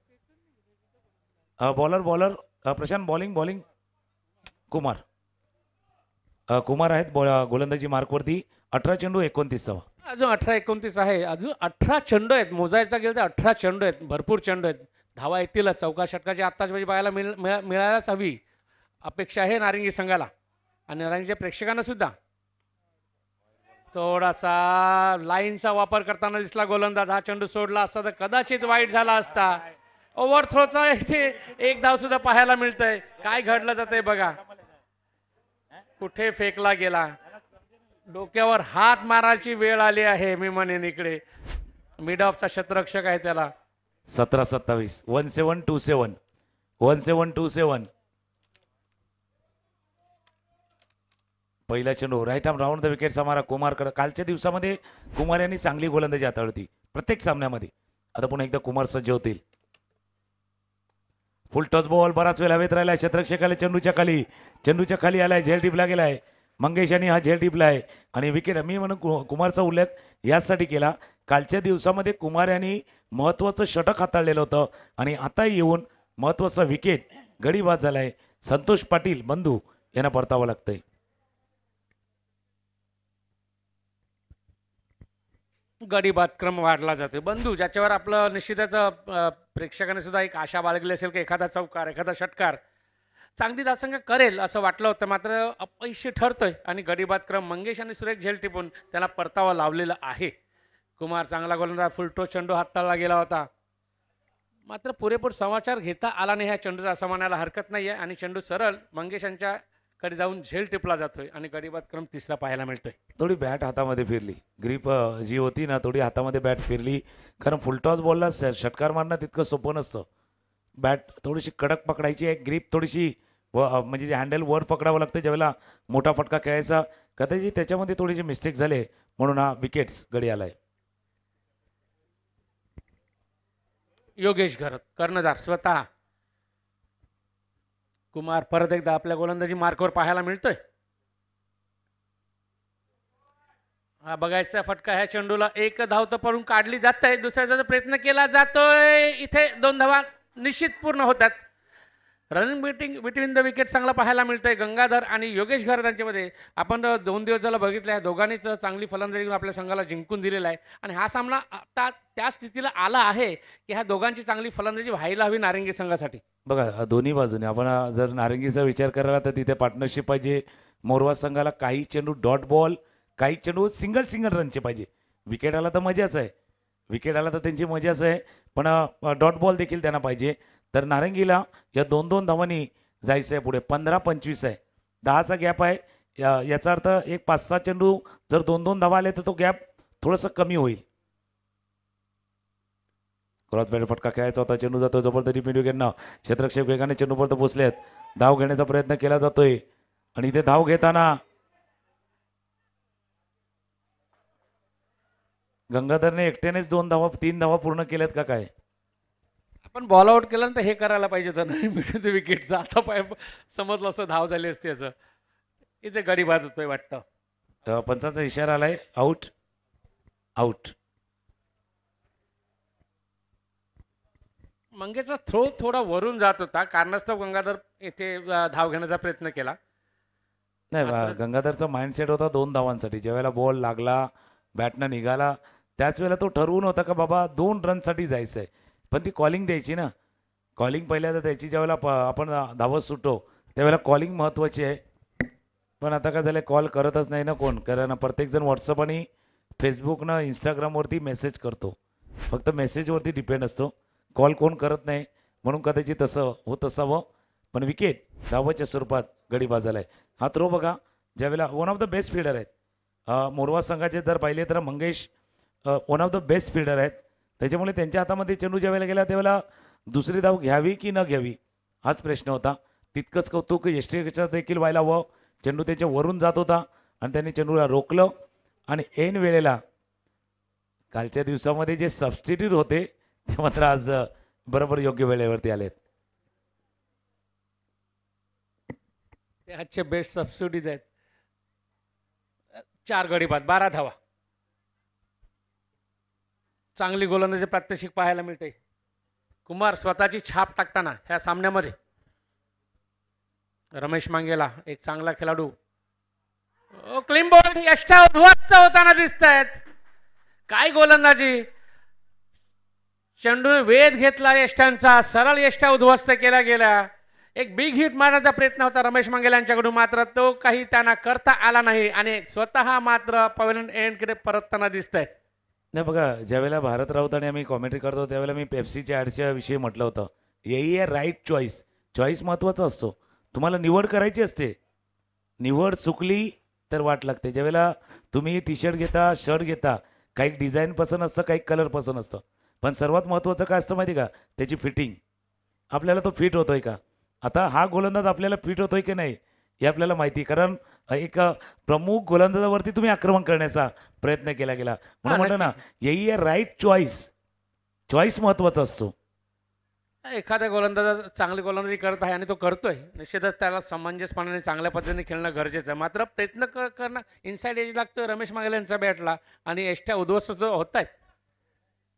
बॉलर प्रशांत बॉलिंग कुमार आहेत गोलंदाजी मार्कवरती. 18 चेंडू 29 धावा. अजून 18-29 आहे, अजून 18 चेंडू आहेत. मोजायचा गेलं तर 18 चेंडू आहेत, भरपूर चेंडू आहेत. धावा येतीलच. चौका षटकाची आत्ताच म्हणजे पाहायला मिळायलाच हवी अपेक्षा आहे नारिंगी संघाला आणि नारिंगीच्या प्रेक्षकांना सुद्धा. थोडासा लाईनचा वापर करताना दिसला गोलंदाज. हा चेंडू सोडला असता तर कदाचित वाईट झाला असता. ओव्हरथ्रोचा इथे एक धाव सुद्धा पाहायला मिळतंय. काय घडलं जातंय बघा, कुठे फेकला गेला. डोक्यावर हात मारायची वेळ आली आहे. मी म्हणेन इकडे मिड ऑफचा क्षेत्ररक्षक आहे त्याला. 17-27 1727 पहिला चेंडू right arm round the wicket Samara कुमारकडे. कालच्या दिवसामध्ये कुमार यांनी चांगली गोलंदाजी हाताळली प्रत्येक सामन्यामध्ये. आता पुन्हा एकदा कुमार सज्ज होतील. फुल टच बॉल बराच वेळ हवेत राहिला. क्षेत्ररक्षकाला चेंडूच्या खाली आलाय, झेल टिपला गेलाय. मंगेश यांनी हा झेल टिपला आहे आणि विकेट. मी म्हणून कुमारचा उल्लेख यासाठी केला, कालच्या दिवसामध्ये कुमार यांनी महत्त्वाचं षटक हाताळलेलं होतं आणि आता येऊन महत्त्वाचा विकेट गडी बाद झालाय. संतोष पाटील बंधू यांना परतावं लागतंय. गडी बाद क्रम वाढला जातो. बंधू ज्याच्यावर आपलं निश्चितच प्रेक्षकांनी सुद्धा एक आशा बाळगली असेल की एखादा चौकार एखादा षटकार चांगली धावसंख्या करेल असं वाटलं होतं, मात्र अपयशी ठरतोय आणि गडी बाद क्रम मंगेश आणि सुरेख झेल टिपून त्याला परतावा लावलेला आहे. कुमार चांगला गोलंदाज, फुलटो चेंडू हाताळला गेला होता, मात्र पुरेपूर समाचार घेता आला नाही ह्या चेंडूचा असं म्हणायला हरकत नाही आहे आणि चेंडू सरळ मंगेश यांच्याकडे जाऊन झेल टिपला जातोय आणि गडी बाद क्रम तिसरा पाहायला मिळतोय. थोडी बॅट हातामध्ये फिरली, ग्रीप जी होती ना थोडी हातामध्ये बॅट फिरली, कारण फुलटॉस बॉलला षटकार मारणं तितकं सोपं नसतं. बॅट थोडीशी कडक पकडायची आहे, ग्रीप थोडीशी म्हणजे हँडल वर पकडावं लागतं ज्यावेळेला मोठा फटका खेळायचा. कदाचित त्याच्यामध्ये थोडीशी मिस्टेक झाले म्हणून हा विकेट्स गडी आलाय. योगेश घरत कर्णधार स्वतः कुमार परत एकदा आपल्या गोलंदाजी मार्कवर पाहायला मिळतोय. हा बघायचा फटका, ह्या चेंडूला एक धाव तर पडून काढली जात आहे, दुसऱ्याचा प्रयत्न केला जातोय. इथे 2 धावा निश्चित पूर्ण होतात. रनिंग बिटवीन द विकेट चांगला पाहायला मिळतंय गंगाधर आणि योगेश घरत यांच्यामध्ये. आपण 2 दिवस झाला बघितलं आहे, दोघांनीच चांगली फलंदाजी करून आपल्या संघाला जिंकून दिलेला आहे आणि हा सामना आता त्या स्थितीला आला आहे की ह्या दोघांची चांगली फलंदाजी व्हायला हवी नारंगी संघासाठी. बघा दोन्ही बाजूने आपण जर नारंगीचा विचार करायला तर तिथे पार्टनरशिप पाहिजे. मोरवा संघाला काही चेंडू डॉट बॉल, काही चेंडू सिंगल रनचे पाहिजे. विकेट आला तर मजाच आहे, विकेट आला तर त्यांची मजाच आहे, पण डॉट बॉल देखील त्यांना पाहिजे. तर नारंगीला या 2-2 धावांनी जायचं आहे पुढे. 15-25 आहे, 10चा गॅप आहे. याचा अर्थ एक 5-6 चेंडू जर 2-2 धावा आले तर तो गॅप थोडंसं कमी होईल. क्रॉस बॅट फटका खेळायचा होता. चेंडू जातो जबरदस्त डीप मिड विकेटनं. क्षेत्ररक्षक वेगाने चेंडूपर्यंत पोहोचलेत. धाव घेण्याचा प्रयत्न केला जातोय आणि इथे धाव घेताना गंगाधरने एकट्यानेच 3 धावा पूर्ण केल्यात का काय? आपण बॉल आउट केल्यानंतर हे करायला पाहिजे होतं नाही मिडल विकेटचं. आता पाय समजलं असं धाव झाली असती असं. इथे गडी बाद होतोय वाटतं. पंचांचा इशारा आलाय. Out out. मंगेशचा थ्रो थोडा वरून जात होता, कारणास्तव गंगाधर येथे धाव घेण्याचा प्रयत्न केला. नाही, गंगाधरचा माइंडसेट होता 2 धावांसाठी. ज्यावेळेला बॉल लागला बॅटनं निघाला त्याच वेळेला तो ठरवून होता का बाबा 2 रनसाठी जायचं आहे. पण ती कॉलिंग द्यायची ना. कॉलिंग पहिल्यांदा द्यायची. ज्यावेळेला आपण धावत सुटतो त्यावेळेला कॉलिंग महत्त्वाची आहे. पण आता काय झालं, कॉल करतच नाही ना कोण. कारण प्रत्येकजण व्हॉट्सअप आणि फेसबुकनं इंस्टाग्रामवरती मेसेज करतो. फक्त मेसेजवरती डिपेंड असतो. कॉल कोण करत नाही म्हणून कदाचित तसं होत असावं. पण विकेट धावाच्या स्वरूपात गडी बाजाला आहे. हा थ्रो बघा, ज्यावेळेला one of the best fielder आहेत मोरवा संघाचे. जर पाहिले तर Mangesh one of the best fielder आहेत. त्याच्यामुळे त्यांच्या हातामध्ये चेंडू ज्यावेळेला गेला त्यावेळेला दुसरी धाव घ्यावी की न घ्यावी हाच प्रश्न होता. तितकंच कौतुक यष्टीचा देखील व्हायला हवं. चेंडू त्याच्या वरून जात होता आणि त्यांनी चेंडूला रोखलं आणि ऐन वेळेला कालच्या दिवसामध्ये जे सबस्टिट्यूट होते ते मात्र आज बरोबर योग्य वेळेवरती आलेत. ते आजचे बेस्ट सबस्टिट्यूट आहेत. 4 गडी बाद 12 धावा. चांगली गोलंदाजी प्रात्यक्षिक पाहायला मिळते. कुमार स्वतःची छाप टाकताना ह्या सामन्यामध्ये. रमेश मांगेला एक चांगला खेळाडू. क्लीन बॉल यष्टा उद्ध्वस्त होताना दिसत आहेत. काय गोलंदाजी. चेंडूने वेध घेतला यष्टांचा. सरळ यष्टा उद्ध्वस्त केला गेला. एक बिग हिट मारण्याचा प्रयत्न होता रमेश मांगेला यांच्याकडून, मात्र तो काही त्यांना करता आला नाही आणि स्वतः मात्र पवेलियन एंडकडे परतताना दिसत आहेत. नाही बघा, ज्यावेळेला भारत राऊत आणि आम्ही कॉमेंट्री करतो त्यावेळेला मी पेप्सीच्या ॲडच्या विषयी म्हटलं होतं. यही आहे राईट चॉईस. चॉईस महत्त्वाचा असतो. तुम्हाला निवड करायची असते. निवड चुकली तर वाट लागते. ज्यावेळेला तुम्ही टी शर्ट घेता, शर्ट घेता, काही डिझाईन पसंत असतं, काही कलर पसंत असतं. पण सर्वात महत्त्वाचं काय असतं माहिती का, त्याची फिटिंग. आपल्याला तो फिट होतोय का. आता हा गोलंदाज आपल्याला फिट होतोय की नाही हे आपल्याला माहिती. कारण एक प्रमुख गोलंदाजावरती तुम्ही आक्रमण करण्याचा प्रयत्न केला गेला. म्हणून म्हटलं ना, यही आहे राईट चॉईस. चॉईस महत्त्वाचा असतो. एखाद्या गोलंदाज चांगली गोलंदाजी करत आहे आणि तो करतोय, निश्चितच त्याला समंजसपणाने चांगल्या पद्धतीने खेळणं गरजेचं आहे. मात्र प्रयत्न करणं इनसाइड एज लागतोय रमेश मांगेला यांच्या बॅटला आणि यष्ट्या उद्ध्वस्त होत आहेत.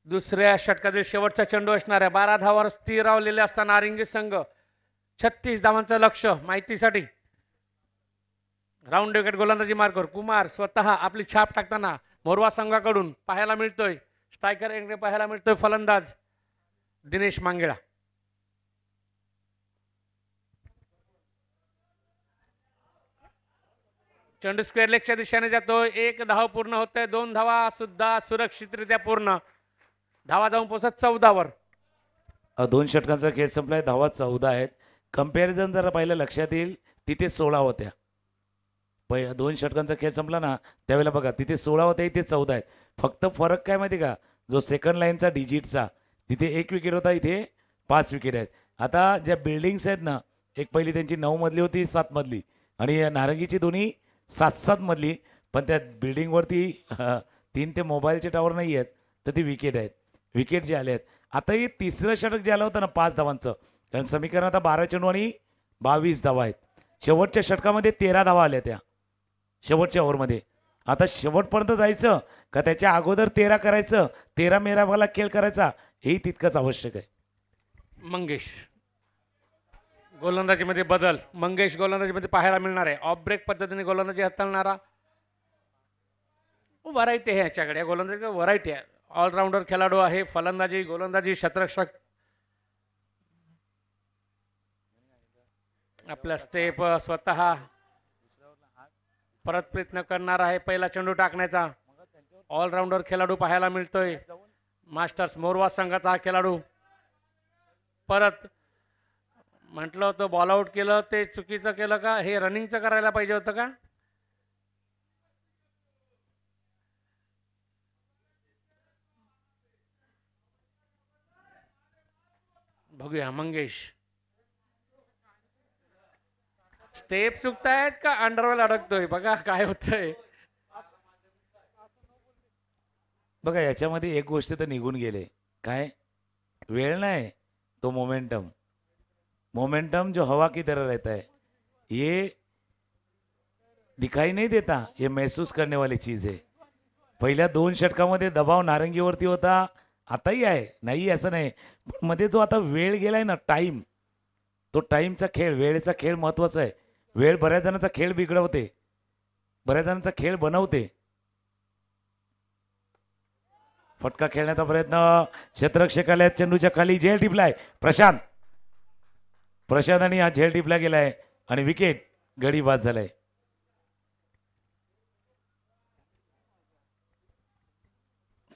दुसऱ्या षटकातील शेवटचा चेंडू असणाऱ्या 12 धावावर स्थिरावलेले असताना नारिंगी संघ 36 धावांचं लक्ष माहितीसाठी. राऊंड विकेट गोलंदाजी मार्कर कुमार स्वतः आपली छाप टाकताना मोरवा संघाकडून पाहायला मिळतोय. स्ट्रायकर एंडकडे पाहायला मिळतोय फलंदाज दिनेश मांगेळा. चेंडू स्क्वेअर लेगच्या दिशेने जातोय. 1 धाव पूर्ण होतोय. 2 धावा सुद्धा सुरक्षितरित्या पूर्ण. धावा जाऊन पोहोचत 14 वर. 2 षटकांचा खेळ संपलाय. धावा 14 आहेत. कंपॅरिझन जर पाहिलं लक्षात येईल तिथे 16 होत्या. 2 षटकांचा खेळ संपला ना त्यावेळेला बघा तिथे 16 होत्या, इथे 14 आहेत. फक्त फरक काय माहिती का, जो सेकंड लाईनचा डिजिटचा तिथे 1 विकेट होता, इथे 5 विकेट आहेत. आता ज्या बिल्डिंग्स आहेत ना, एक पहिली त्यांची 9 मजली होती, 7 मजली आणि नारंगीची दोन्ही 7-7 मजली. पण त्या बिल्डिंगवरती 3 ते मोबाईलचे टावर नाही आहेत, तर ती विकेट आहेत. विकेट जे आले आहेत. आता हे तिसरं षटक जे आलं होतं ना 5 धावांचं, कारण समीकरण आता 12 चेंडू आणि 22 धावा आहेत. शेवटच्या षटकामध्ये 13 धावा आल्या त्या शेवटच्या ओव्हरमध्ये. आता शेवटपर्यंत जायचं का त्याच्या अगोदर 13 करायचं, 13 मेरावाला खेळ करायचा, हेही तितकंच आवश्यक आहे. मंगेश गोलंदाजीमध्ये बदल. मंगेश गोलंदाजीमध्ये पाहायला मिळणार आहे. ऑफ ब्रेक पद्धतीने गोलंदाजी हाताळणारा व्हरायटी आहे याच्याकडे. या गोलंदाजी व्हरायटी आहे. ऑलराऊंडर खेळाडू आहे. फलंदाजी, गोलंदाजी, क्षेत्ररक्षक. आपला स्टेप स्वतः परत प्रयत्न करणार आहे पहिला चेंडू टाकण्याचा. ऑलराऊंडर खेळाडू पाहायला मिळतोय. मास्टर्स मोरवा संघाचा हा खेळाडू. परत म्हटलं होतं बॉल आउट केलं ते चुकीचं केलं का, हे रनिंगचं करायला पाहिजे होतं का. बघूया मंगेश. स्टेप चुकतायत का अंडरवेल अडकतोय बघा काय होतंय. बघा याच्यामध्ये एक गोष्ट तर निघून गेले, काय वेळ नाही, तो मोमेंटम. मोमेंटम जो हवा की तरह रहता है, ये दिखाई नहीं देता, ये महसूस करने वाली चीज है. पहिल्या 2 षटकामध्ये दबाव नारंगीवरती होता, आताही आहे, नाही असं नाही, पण मध्ये जो आता वेळ गेलाय ना, टाइम, तो टाइमचा खेळ, वेळेचा खेळ महत्वाचा आहे. वेळ बऱ्याच जणांचा खेळ बिघडवते, बऱ्याच जणांचा खेळ बनवते. फटका खेळण्याचा प्रयत्न, क्षेत्ररक्षकाला चेंडूच्या खाली झेल टिपलाय प्रशांत. प्रशांत हा झेल टिपला गेलाय आणि विकेट, गडी बाद झालाय.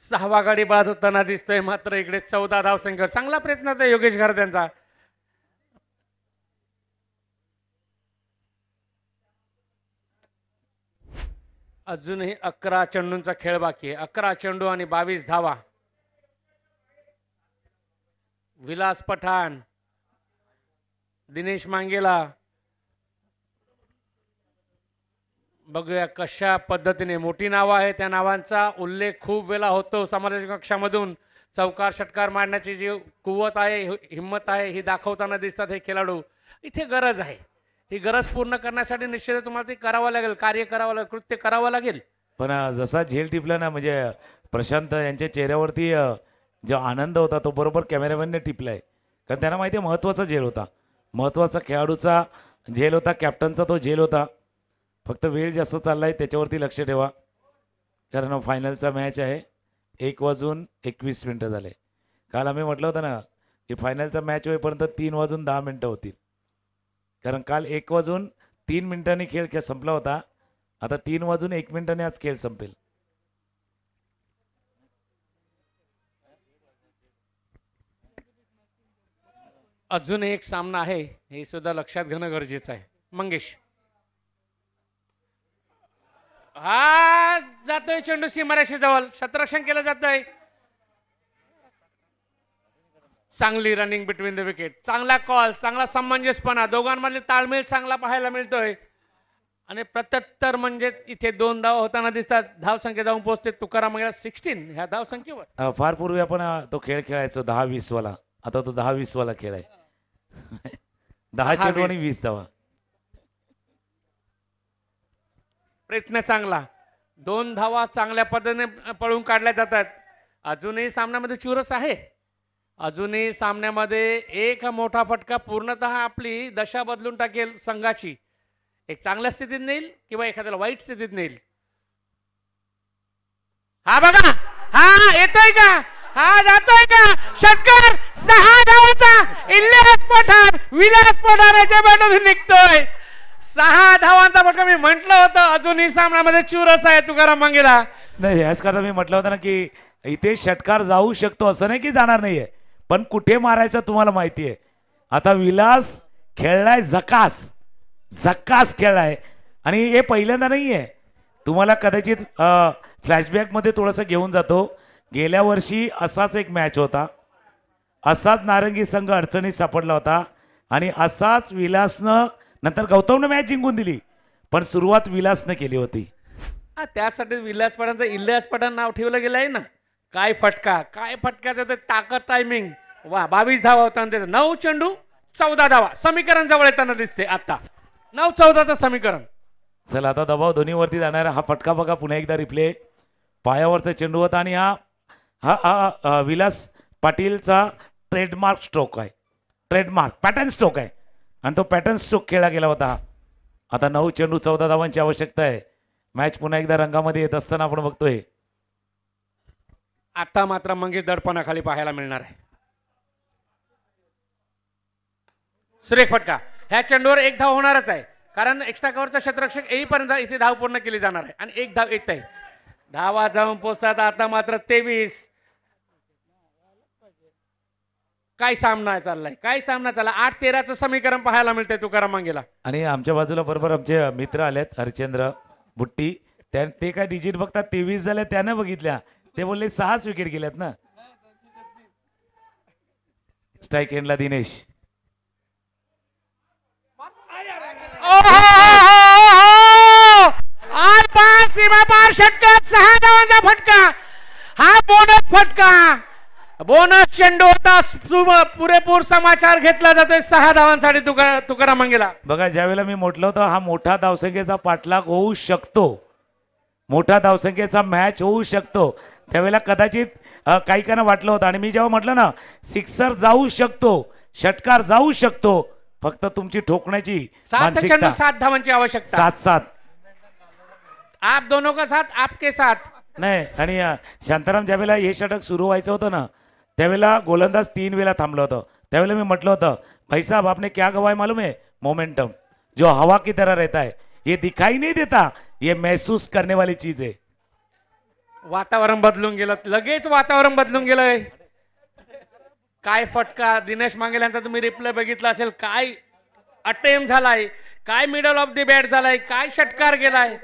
सहावा गडी बाद होताना दिसतोय, मात्र इकडे 14 धावसंख्या. चांगला प्रयत्न होता योगेश घरत्यांचा. अजूनही 11 चेंडूंचा खेळ बाकी आहे. 11 चेंडू आणि 22 धावा. विलास पठाण, दिनेश मांगेला, बघूया कशा पद्धतीने. मोठी नावं आहे, त्या नावांचा उल्लेख खूप वेळा होतो सामाजिक कक्षामधून. चौकार षटकार मारण्याची जी कुवत आहे, हिंमत आहे, ही दाखवताना दिसतात हे खेळाडू. इथे गरज आहे, ही गरज पूर्ण करण्यासाठी निश्चित तुम्हाला ते करावं लागेल, कार्य करावं लागेल, कृत्य करावं लागेल. पण जसा झेल टिपला ना, म्हणजे प्रशांत यांच्या चेहऱ्यावरती जो आनंद होता तो बरोबर कॅमेरामॅनने टिपलाय. कारण त्यांना माहिती आहे महत्त्वाचा झेल होता, महत्त्वाचा खेळाडूचा झेल होता, कॅप्टनचा तो झेल होता. फक्त वेळ जास्त चाललाय त्याच्यावरती लक्ष ठेवा, कारण फायनलचा मॅच आहे. 1:21 झाले. काल आम्ही म्हटलं होतं ना की फायनलचा मॅच होईपर्यंत 3:10 होतील, कारण काल 1:03 खेळ संपला होता. आता 3:01 आज खेळ संपेल. अजून एक सामना आहे, हे सुद्धा लक्षात घेणं गरजेचं आहे. मंगेश, हा जातोय चेंडू सीमारेषे जवळ, क्षेत्ररक्षण केलं जातंय. चांगली रनिंग बिटवीन द विकेट, चांगला कॉल, चांगला समंजसपणा, दोघांमधले ताळमेळ चांगला पाहायला मिळतोय. आणि प्रत्युत्तर म्हणजे इथे 2 धाव होताना दिसतात. धावसंख्या जाऊन पोहोचते तुकाराम मंगेला 16 ह्या धावसंख्येवर. फार पूर्वी आपण तो खेळ खेळायचो 10-20 वाला, आता तो 10-20 वाला खेळ आहे. 10 चेंडू आणि 20 धावा. प्रयत्न चांगला, 2 धावा चांगल्या पद्धतीने पळून काढल्या जातात. अजूनही सामन्यामध्ये चुरस आहे, अजूनही सामन्यामध्ये एक मोठा फटका पूर्णतः आपली दशा बदलून टाकेल संघाची. एक चांगल्या स्थितीत नेईल किंवा एखाद्याला वाईट स्थितीत नेईल. हा बघा, हा येतोय का, हा जातोय का, षटकार 6 धावांचा. इलियास पठाण, विलास पठाण याच्या बॅटमधून निघतोय 6 धावांचा फटका. मी म्हटलं होतं अजूनही सामन्यामध्ये चुरस आहे तुकाराम मंगेला. नाही, याच कारण मी म्हटलं होतं ना की इथे षटकार जाऊ शकतो, असं नाही की जाणार नाहीये, पण कुठे मारायचं तुम्हाला माहिती आहे. आता विलास खेळलाय झकास, झक्कास खेळलाय, आणि हे पहिल्यांदा नाही आहे. तुम्हाला कदाचित फ्लॅशबॅकमध्ये थोडंसं घेऊन जातो. गेल्या वर्षी असाच एक मॅच होता, असाच नारंगी संघ अडचणीत सापडला होता, आणि असाच विलासनं, नंतर गौतमनं मॅच जिंकून दिली, पण सुरुवात विलासनं केली होती. त्यासाठी विलास पठाणचं इलियास पठाण नाव ठेवलं गेलं आहे ना. काय फटका, काय फटक्याचं ते ताकद, टायमिंग. वा, 22 धावा होता. 9 चेंडू 14 धावा, समीकरण जवळ येताना दिसते आता. 9-14चं समीकरण. चला आता दबाव दोन्हीवरती जाणार. हा फटका बघा, पुन्हा एकदा रिप्ले. पायावरचा चेंडू होता, आणि हा विलास पाटीलचा ट्रेडमार्क स्ट्रोक आहे, ट्रेडमार्क पॅटर्न स्ट्रोक आहे, आणि तो पॅटर्न स्ट्रोक खेळला गेला होता. आता 9 चेंडू 14 धावांची आवश्यकता आहे. मॅच पुन्हा एकदा रंगामध्ये येत असताना आपण बघतोय. आता मात्र मंगेश दडपणाखाली पाहायला मिळणार आहे. सुरेख फटका. ह्या चेंडूवर 1 धाव होणारच आहे, कारण एक्स्ट्रा कव्हरचा क्षेत्ररक्षक येईपर्यंत इथे धाव पूर्ण केली जाणार आहे, आणि 1 धाव येत आहे. धावा जाऊन पोहोचतात. आता मात्र 23. काय सामना चाललाय, काय सामना चालला. 8-13चं समीकरण पाहायला मिळतंय तुकाराम मंगेला. आणि आमच्या बाजूला बरोबर आमचे मित्र आलेत, हरचंद्र बुट्टी. ते काय डिजिट बघतात 23 झाले, त्यानं बघितल्या, ते बोलले 6 विकेट गेल्यात ना. स्ट्राईक एंडला दिनेश. आर सीमा पार षटकात 6 धावांचा फटका. हा बोनस फटका, बोनस चेंडू होता. पुरेपूर समाचार घेतला जातोय 6 धावांसाठी तुकाराम मंगेला. बघा, ज्यावेळेला मी म्हटलं होतं हा मोठा धावसंख्येचा पाठलाग होऊ शकतो, मोठा धावसंख्येचा मॅच होऊ शकतो, त्यावेळेला कदाचित काही काना वाटलं होतं. आणि मी जेव्हा म्हटलं ना सिक्सर जाऊ शकतो, षटकार जाऊ शकतो, फक्त तुमची ठोकण्याची 7 चेंडू 7 धावांची आवश्यकता. 7-7 आप दोनों का साथ, आपके साथ. नाही. आणि शांताराम ज्यावेळेला हे षटक सुरू व्हायचं होतं ना, त्यावेळेला गोलंदाज 3 वेळा थांबलं होतं. त्यावेळेला मी म्हटलं होतं भाई साहब आपने क्या गवाय मालूम है, मोमेंटम जो हवा की तरह रहता है, ये दिखाई नहीं देता, ये महसूस करने वाली चीज है. वातावरण बदलून गेलं, लगेच वातावरण बदलून गेलंय. काय फटका दिनेश मांगेल्यांचा तुम्ही रिप्ले बघितला असेल. काय अटेम्प्ट झालाय, काय मिडल ऑफ द बॅट झालाय, काय षटकार गेलाय.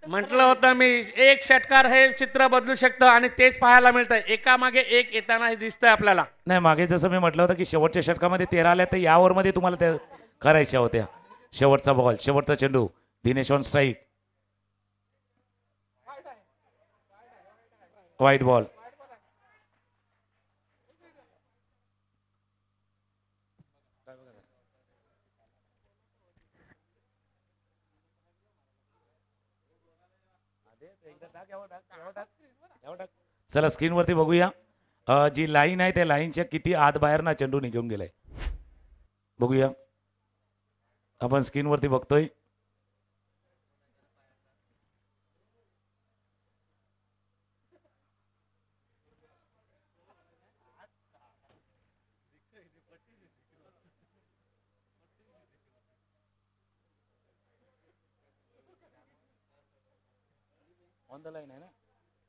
म्हटलं होतं मी एक षटकार हे चित्र बदलू शकतं आणि तेच पाहायला मिळतंय. एकामागे एक येताना हे दिसतंय आपल्याला. नाही, मागे जसं मी म्हटलं होतं की शेवटच्या षटकामध्ये 13 आल्या, तर या ओव्हरमध्ये तुम्हाला त्या करायच्या होत्या. शेवटचा बॉल, शेवटचा चेंडू, दिनेश ऑन स्ट्राईक, वाईट बॉल. चला स्क्रीनवरती बघूया जी लाईन आहे त्या लाईनच्या किती आत बाहेर ना चेंडू निघून गेलाय. बघूया, आपण स्क्रीनवरती बघतोय. ऑन द लाईन आहे ना,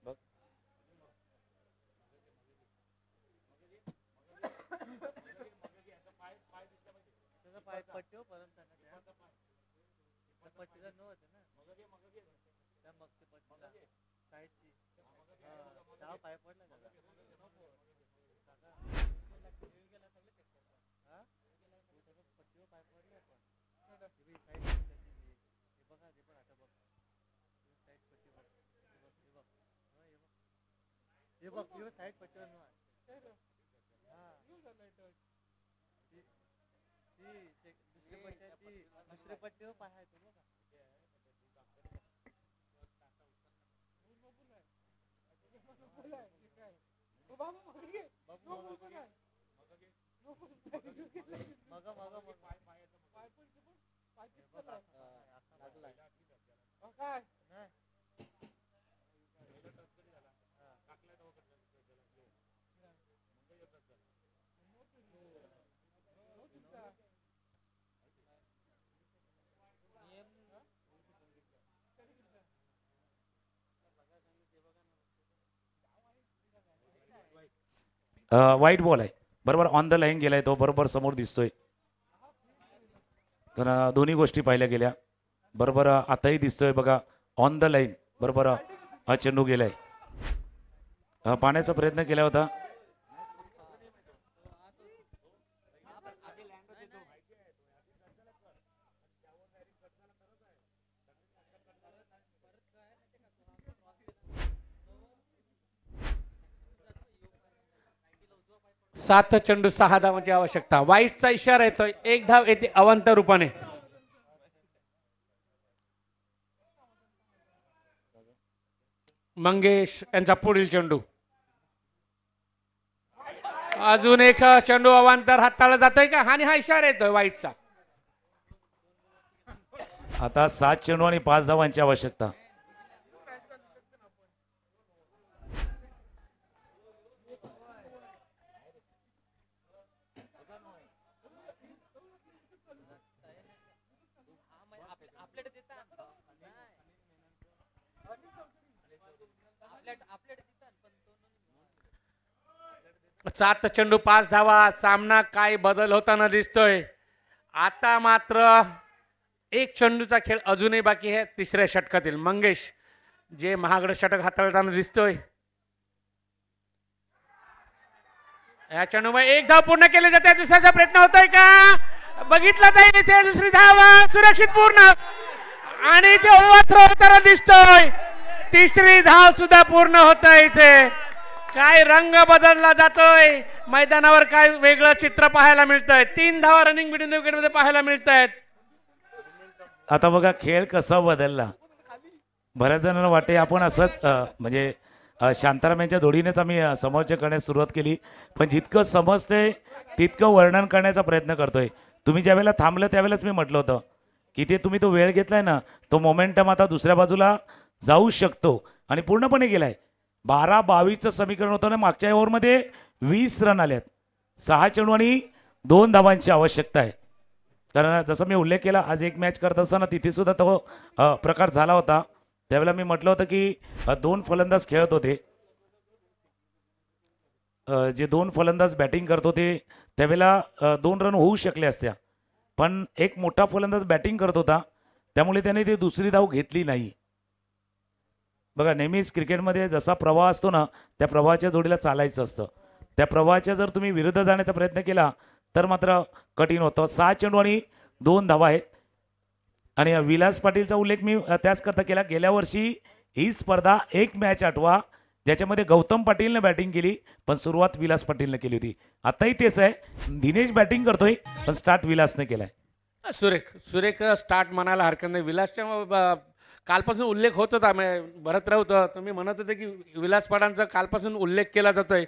बघ. वाईट बॉल आहे, बरोबर ऑन द लाईन गेलाय तो, बरोबर समोर दिसतोय. कारण दोन्ही गोष्टी पाहिल्या गेल्या. बरोबर आताही दिसतोय बघा, ऑन द लाईन बरोबर हा चेंडू गेलाय. पाण्याचा प्रयत्न केला होता. सात चेंडू 6 धावांची आवश्यकता. वाईटचा इशारा येतोय, 1 धाव येते अवंत रूपाने. मंगेश यांचा पुढील चेंडू. अजून एक चेंडू अवांतर हाताला जातोय का, आणि हा इशारा येतोय वाईटचा. आता 7 चेंडू आणि 5 धावांची आवश्यकता. सात चेंडू 5 धावा. सामना काय बदल होताना दिसतोय. आता मात्र एक चेंडूचा खेळ अजूनही बाकी आहे. तिसऱ्या षटकातील मंगेश जे महागडं षटक हाताळताना दिसतोय. या चेंडूवर एक धाव पूर्ण केली जाते. दुसऱ्याचा प्रयत्न होतोय का बघितलं जाईल इथे. दुसरी धाव सुरक्षित पूर्ण आणि इथे ओव्हरथ्रो होताना दिसतोय. तिसरी धाव सुद्धा पूर्ण होत इथे. काय रंग बदलला जातोय मैदानावर. काय वेगळं चित्र पाहायला मिळतंय. 3 धावा रनिंग बिटवीन द विकेट मध्ये पाहायला मिळत आहेत. आता बघा खेळ कसा बदलला. बऱ्याच जणांना वाटते आपण असंच म्हणजे शांताराम यांच्या जोडीनेच आम्ही समोरच्या करण्यास सुरुवात केली. पण जितकं समजतंय तितकं वर्णन करण्याचा प्रयत्न करतोय. तुम्ही ज्या वेळेला थांबलं त्यावेळेलाच मी म्हटलं होतं की ते तुम्ही तो वेळ घेतलाय ना, तो मोमेंटम आता दुसऱ्या बाजूला जाऊ शकतो आणि पूर्णपणे गेलाय. 12-22चं समीकरण होतं ना. मागच्या ओव्हरमध्ये 20 रन आल्यात. 6 चेंडू आणि 2 धावांची आवश्यकता आहे. कारण जसं मी उल्लेख केला आज एक मॅच करत असताना तिथे सुद्धा तो प्रकार झाला होता. त्यावेळेला मी म्हटलं होतं की 2 फलंदाज खेळत होते. जे 2 फलंदाज बॅटिंग करत होते त्यावेळेला 2 रन होऊ शकले असत्या. पण एक मोठा फलंदाज बॅटिंग करत होता त्यामुळे त्याने ती दुसरी धाव घेतली नाही. बघा नेहमीच क्रिकेटमध्ये जसा प्रवाह असतो ना त्या प्रवाहाच्या जोडीला चालायचं असतं. त्या प्रवाहाच्या जर तुम्ही विरुद्ध जाण्याचा प्रयत्न केला तर मात्र कठीण होतं. 6 चेंडू आणि 2 धावा आहेत. आणि विलास पाटीलचा उल्लेख मी त्याच करता केला. गेल्या वर्षी ही स्पर्धा एक मॅच आठवा ज्याच्यामध्ये गौतम पाटीलने बॅटिंग केली पण सुरुवात विलास पाटीलने केली होती. आताही तेच आहे. दिनेश बॅटिंग करतोय पण स्टार्ट विलासने केलाय. सुरेख सुरेख स्टार्ट म्हणायला हरकत नाही. विलासच्या कालपासून उल्लेख होत होता. भरत राऊत तुम्ही म्हणत होते की विलास पठाणचा कालपासून उल्लेख केला जातोय.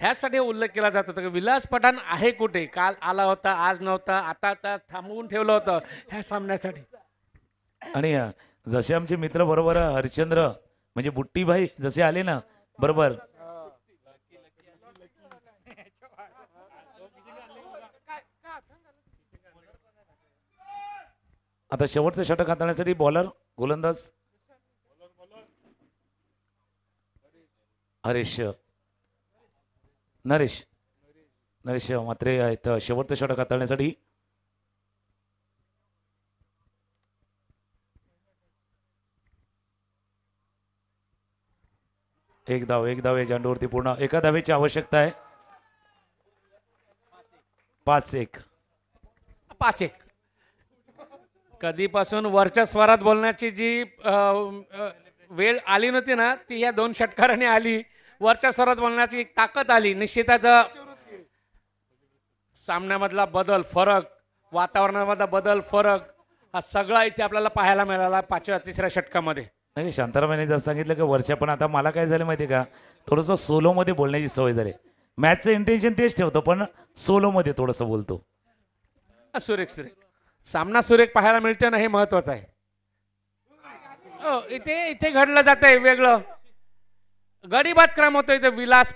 ह्यासाठी उल्लेख केला जात होता की विलास पठाण आहे कुठे. काल आला होता आज नव्हता. आता थांबवून ठेवलं होतं ह्या सामन्यासाठी. आणि जसे आमचे मित्र बरोबर हरिश्चंद्र म्हणजे बुट्टीभाई जसे आले ना बरोबर आता शेवटचं षटक हाताळण्यासाठी बॉलर गोलंदाज नरेश मात्रे आहेत शेवटचं षटक हाताळण्यासाठी. एक धाव या चेंडूवरती पूर्ण. एका धावेची आवश्यकता आहे. 5-1. कधीपासून वरच्या स्वरात बोलण्याची जी वेळ आली नव्हती ना ती या 2 षटकारांनी आली. वरच्या स्वरात बोलण्याची एक ताकद आली. निश्चितच सामन्यामधला बदल फरक वातावरणामधला बदल फरक हा सगळा इथे आपल्याला पाहायला मिळाला 5व्या-3ऱ्या षटकामध्ये. नाही शांतारामाने जसं सांगितलं की वर्षा पण आता मला काय झालं माहिती आहे का थोडंसं सोलोमध्ये बोलण्याची सवय झाली. मॅचचं इंटेन्शन तेच ठेवतो पण सोलोमध्ये थोडंसं बोलतो. सुरेख सामना सुरेख पाहायला मिळतो ना हे महत्वाचं आहे. इथे घडलं जातंय वेगळं. गडीबाद क्रम होतोय इथे विलास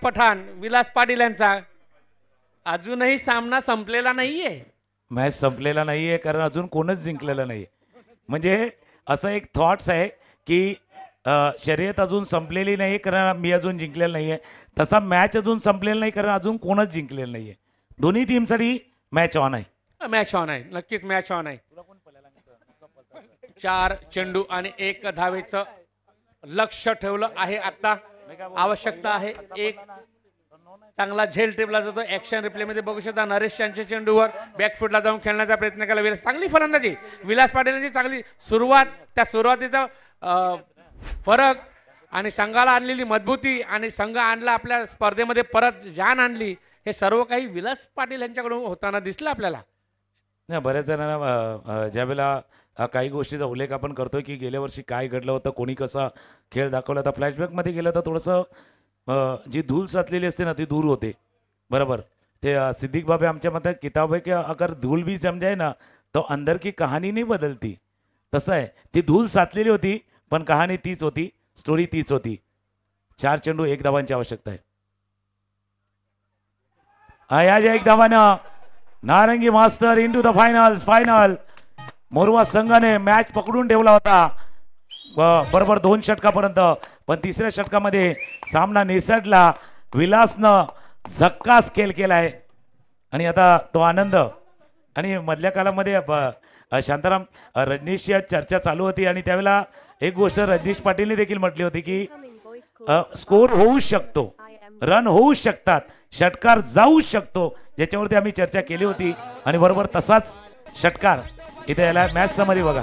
पाटील यांचा. अजूनही सामना संपलेला नाहीये. मॅच संपलेला नाहीये कारण अजून कोणच जिंकलेलं नाही. म्हणजे असं एक थॉट्स आहे की शर्यत अजून संपलेली नाही कारण मी अजून जिंकलेलं नाहीये. तसा मॅच अजून संपलेला नाही कारण अजून कोणच जिंकलेलं नाहीये. दोन्ही टीमसाठी मॅच ऑन आहे. नक्कीच मॅच ऑन आहे. 4 चेंडू आणि 1 धावेचं लक्ष ठेवलं आहे. आता आवश्यकता आहे एक चांगला झेल टेपला जातो. ऍक्शन रिप्ले मध्ये बघू शकता नरेश यांच्या चेंडूवर बॅकफुटला जाऊन खेळण्याचा प्रयत्न केला. विलास चांगली फलंदाजी. विलास पाटील चांगली सुरुवात. त्या सुरुवातीचा फरक आणि संघाला आणलेली मजबूती आणि संघ आणला आपल्या स्पर्धेमध्ये परत जान आणली हे सर्व काही विलास पाटील यांच्याकडून होताना दिसलं आपल्याला. नाही बऱ्याच जणांना ज्यावेळेला काही गोष्टीचा उल्लेख आपण करतोय की गेल्या वर्षी काय घडलं होतं कोणी कसा खेळ दाखवला होता फ्लॅशबॅकमध्ये गेलं तर थोडंसं जी धूल साचलेली असते ना ती दूर होते. बरोबर ते सिद्दीक बाबे आमच्या मते किताब है कि अगर धूल भी जम जाए ना तो अंदर की कहानी नहीं बदलती. तसं आहे ती धूल साचलेली होती पण कहाणी तीच होती. स्टोरी तीच होती. 4 चेंडू 1 धावांची आवश्यकता आहे. आज 1 धावानं नारंगी master into the final. Morwa संघाने मॅच पकडून ठेवला होता बरोबर 2 षटकापर्यंत पण 3ऱ्या षटकामध्ये सामना निसटला. विलासनं झक्कास खेळ केलाय आणि आता तो आनंद. आणि मधल्या काळामध्ये शांताराम रजनीशची चर्चा चालू होती आणि त्यावेळेला एक गोष्ट रजनीश पाटीलने देखील म्हटली होती की स्कोर होऊ शकतो रन होऊ शकतात, षटकार जाऊ शकतो, याच्यावरती आम्ही चर्चा केली होती आणि बरोबर तसाच षटकार इथे याला मॅच समरी बघा.